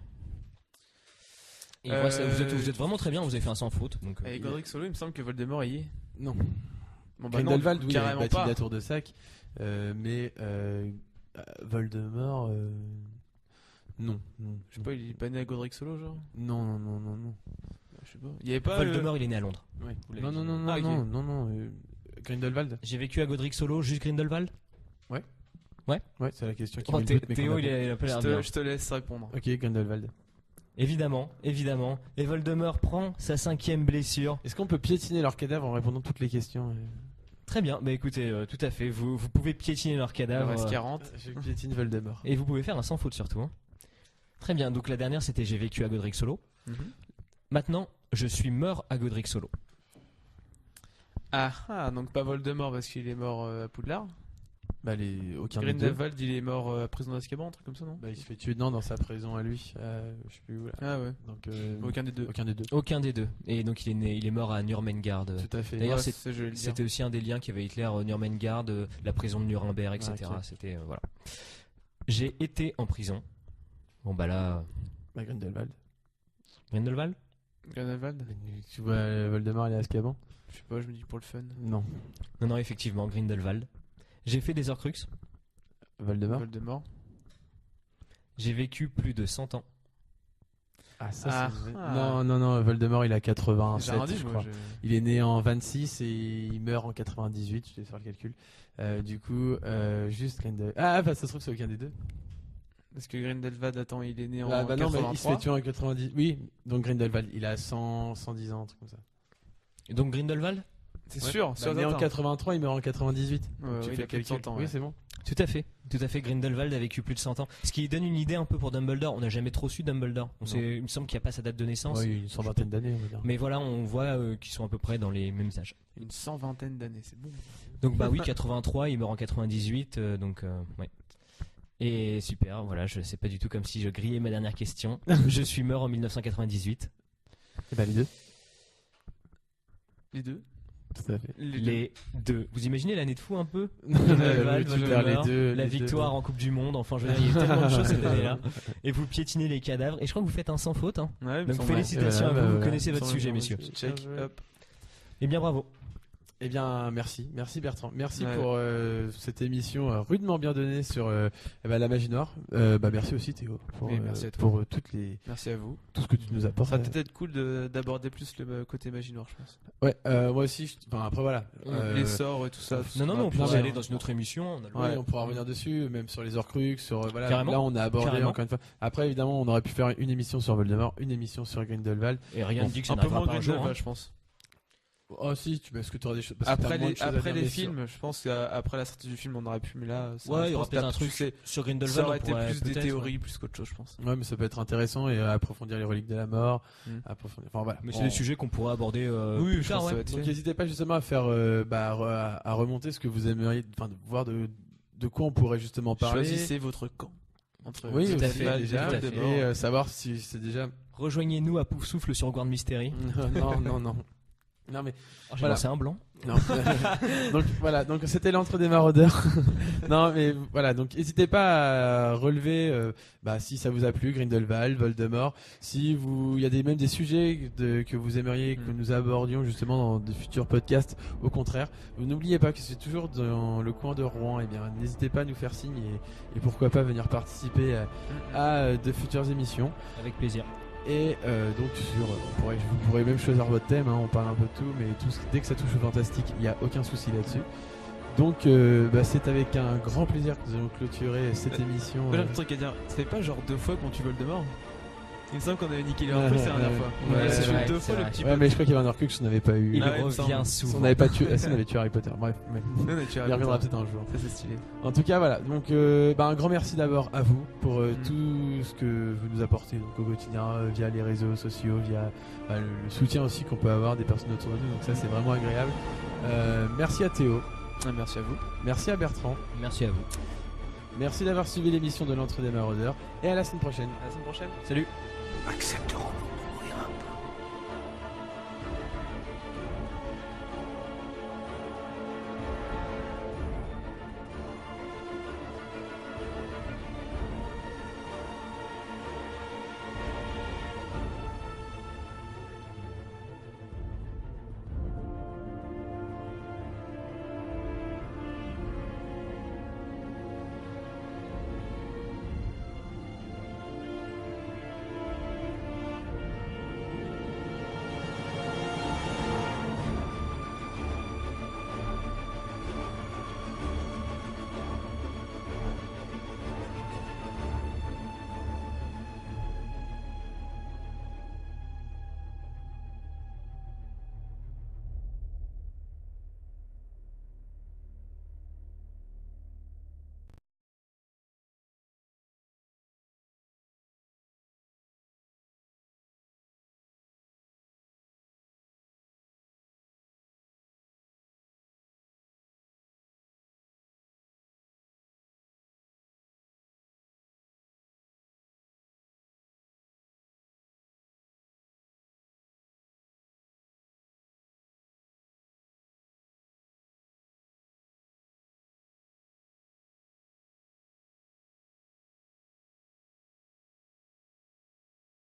Et moi, vous êtes vraiment très bien, vous avez fait un sans faute. Donc, Avec Godric Solo, il me semble que Voldemort y est. Non. Bon, bah non, Grindelwald, oui, il a carrément bâti pas. la tour de Sac, mais Voldemort, non. Je sais pas, il est pas né à Godric Solo, genre? Non. Je sais pas. Il y avait pas. Voldemort, il est né à Londres. Ouais. Vous l'avez Non, dit. Ah, ok. non. Grindelwald. J'ai vécu à Godric Solo, juste Grindelwald. Ouais, c'est la question qui Oh, met le doute, mais qu'on Théo, a bien. il a pas l'air bien. Je te laisse répondre. Ok, Grindelwald. Évidemment. Et Voldemort prend sa 5e blessure. Est-ce qu'on peut piétiner leur cadavre en répondant toutes les questions Très bien, bah écoutez, tout à fait, vous pouvez piétiner leur Il en cadavre. reste 40. Je piétine Voldemort. Et vous pouvez faire un sans faute surtout. Très bien, donc la dernière c'était j'ai vécu à Godric Solo. Maintenant, je suis mort à Godric Solo. Donc pas Voldemort parce qu'il est mort à Poudlard. Bah, aucun des deux. Grindelwald, il est mort à prison d'Azkaban, un truc comme ça, non? Bah, il se fait tuer dans sa prison à lui. Je sais plus où là. Ah ouais. Donc, Aucun des deux. aucun des deux. Aucun des deux. Et donc il est mort à Nuremberg. Tout à fait. D'ailleurs, Ouais, ça, je vais le dire. C'était aussi un des liens qu'il y avait Hitler, Nuremberg, la prison de Nuremberg, etc. Ah, ok. C'était voilà. J'ai été en prison. Bon bah là, Bah, Grindelwald. Grindelwald. Grindelwald? Tu vois Voldemort aller à Azkaban? Je sais pas, je me dis pour le fun. Non. Non, effectivement, Grindelwald. J'ai fait des Horcruxes. Voldemort? Voldemort. J'ai vécu plus de 100 ans. Ah, ça c'est... Ah. Non, Voldemort il a 87, J'ai rien dit, je moi. crois. Il est né en 26 et il meurt en 98, je vais faire le calcul. Du coup, juste Grindelwald. Ah, bah ça se trouve c'est aucun des deux. Parce que Grindelwald, attends, il est né en Bah non, mais 83. il se fait tuer en 90. Oui, donc Grindelwald, il a 110 ans, un truc comme ça. Et donc Grindelwald. C'est Ouais. sûr, Bah, sûr né en certain. 83, il meurt en 98. Ouais, Donc tu ouais, fais il a plus de 100 ans, Oui, ouais. c'est bon. Tout à fait. Grindelwald a vécu plus de 100 ans. Ce qui donne une idée un peu pour Dumbledore. On n'a jamais trop su Dumbledore. Il me semble qu'il n'y a pas sa date de naissance. Oui, une centaine d'années, on va dire. Mais voilà, on voit qu'ils sont à peu près dans les mêmes âges. Une 120aine d'années, c'est bon. Donc bah oui, 83, il meurt en 98, ouais. Et super, voilà, je sais pas du tout comme si je grillais ma dernière question. Je suis mort en 1998. Et bah les deux. Les deux. Tout à fait. Les deux. Vous imaginez l'année de fou un peu Ouais, Grindelwald, tu perds Voldemort, les deux, la les deux. victoire en Coupe du Monde, enfin je veux dire, il y a eu tellement de choses cette année-là. Et vous piétinez les cadavres, et je crois que vous faites un sans faute. Hein. Ouais, Donc félicitations Voilà, à vous, bah, vous connaissez votre Sans sujet le- messieurs. Check, Bien joué. hop. Eh bien bravo. Eh bien, merci Bertrand. Merci Ouais. pour cette émission rudement bien donnée sur la magie noire. Merci aussi Théo pour, Oui, merci à toi. pour Merci à vous. tout ce que tu nous Ça apportes. serait peut-être cool d'aborder plus le côté magie noire, je pense. Ouais, moi aussi. Après voilà. Les sorts et tout ça. Non, mais on plus pourrait jamais. aller dans une autre émission. On a le- Oui, Ouais. on pourra revenir dessus, même sur les Horcruxes, sur voilà. Carrément. Là, on a abordé Carrément. encore une fois. Après, évidemment, on aurait pu faire une émission sur Voldemort, une émission sur Grindelwald. Et rien ne dit que ça Un peu n'arrivera moins pas un jour. Grindelwald, Hein. je pense. Oh si, parce que tu auras des choses. parce que t'as Après moins de choses à après dire, les mais sur- films, je pense qu'après la sortie du film, on aurait pu, mais là, ça, Ouais, je il y aura pense peut-être un plus truc sur ça Grindelwald. aurait on été pourrait plus des peut-être, théories plus qu'autre chose, je pense. Ouais, mais ça peut être intéressant et approfondir les reliques de la mort. Mm. Approfondir. Enfin voilà. Mais c'est Bon. des sujets qu'on pourrait aborder Oui, plus je tard. pense que ça Ouais. va être Donc fait. n'hésitez pas justement à faire, à remonter ce que vous aimeriez, enfin de voir de quoi on pourrait justement parler. Choisissez votre camp. Entre Oui, Tout à aussi, fait, déjà, tout à fait. et savoir si c'est déjà. Rejoignez-nous à Pouf Souffle sur Grand Mystery. Non mais J'ai Voilà. lancé un blanc. non. Donc voilà, donc c'était l'entre des maraudeurs. Non mais voilà, donc n'hésitez pas à relever si ça vous a plu, Grindelwald, Voldemort, si il y a même des sujets que vous aimeriez que nous abordions justement dans de futurs podcasts. Au contraire, vous n'oubliez pas que c'est toujours dans le coin de Rouen. Et bien n'hésitez pas à nous faire signe et pourquoi pas venir participer à de futures émissions. Avec plaisir. Et donc vous pourrez même choisir votre thème, hein, on parle un peu de tout, mais dès que ça touche au fantastique, il n'y a aucun souci là-dessus. Donc c'est avec un grand plaisir que nous allons clôturer cette émission. J'ai un truc à dire. C'était pas genre 2 fois qu'on tue Voldemort? Il me semble qu'on avait niqué les Horcruxes la dernière fois. Ouais, Ouais, c'est ouais, joué 2 c'est fois le vrai. petit Ouais, peu. mais je crois qu'il y avait un Horcrux qu'on n'avait pas eu. Il Ah ouais, il me revient semble. Si souvent. on n'avait pas tué, si on avait tué Harry Potter. Bref, mais Non, on a tué il Harry reviendra Potter. peut-être un jour. Ça c'est stylé. En tout cas, voilà. Donc, un grand merci d'abord à vous pour tout ce que vous nous apportez donc, au quotidien, via les réseaux sociaux, via le soutien aussi qu'on peut avoir des personnes autour de nous. Donc ça, c'est vraiment agréable. Merci à Théo, Merci à vous. merci à Bertrand, Merci à vous. merci d'avoir suivi l'émission de l'Entre des Maraudeurs et à la semaine prochaine. À la semaine prochaine. Salut. Accepteront mon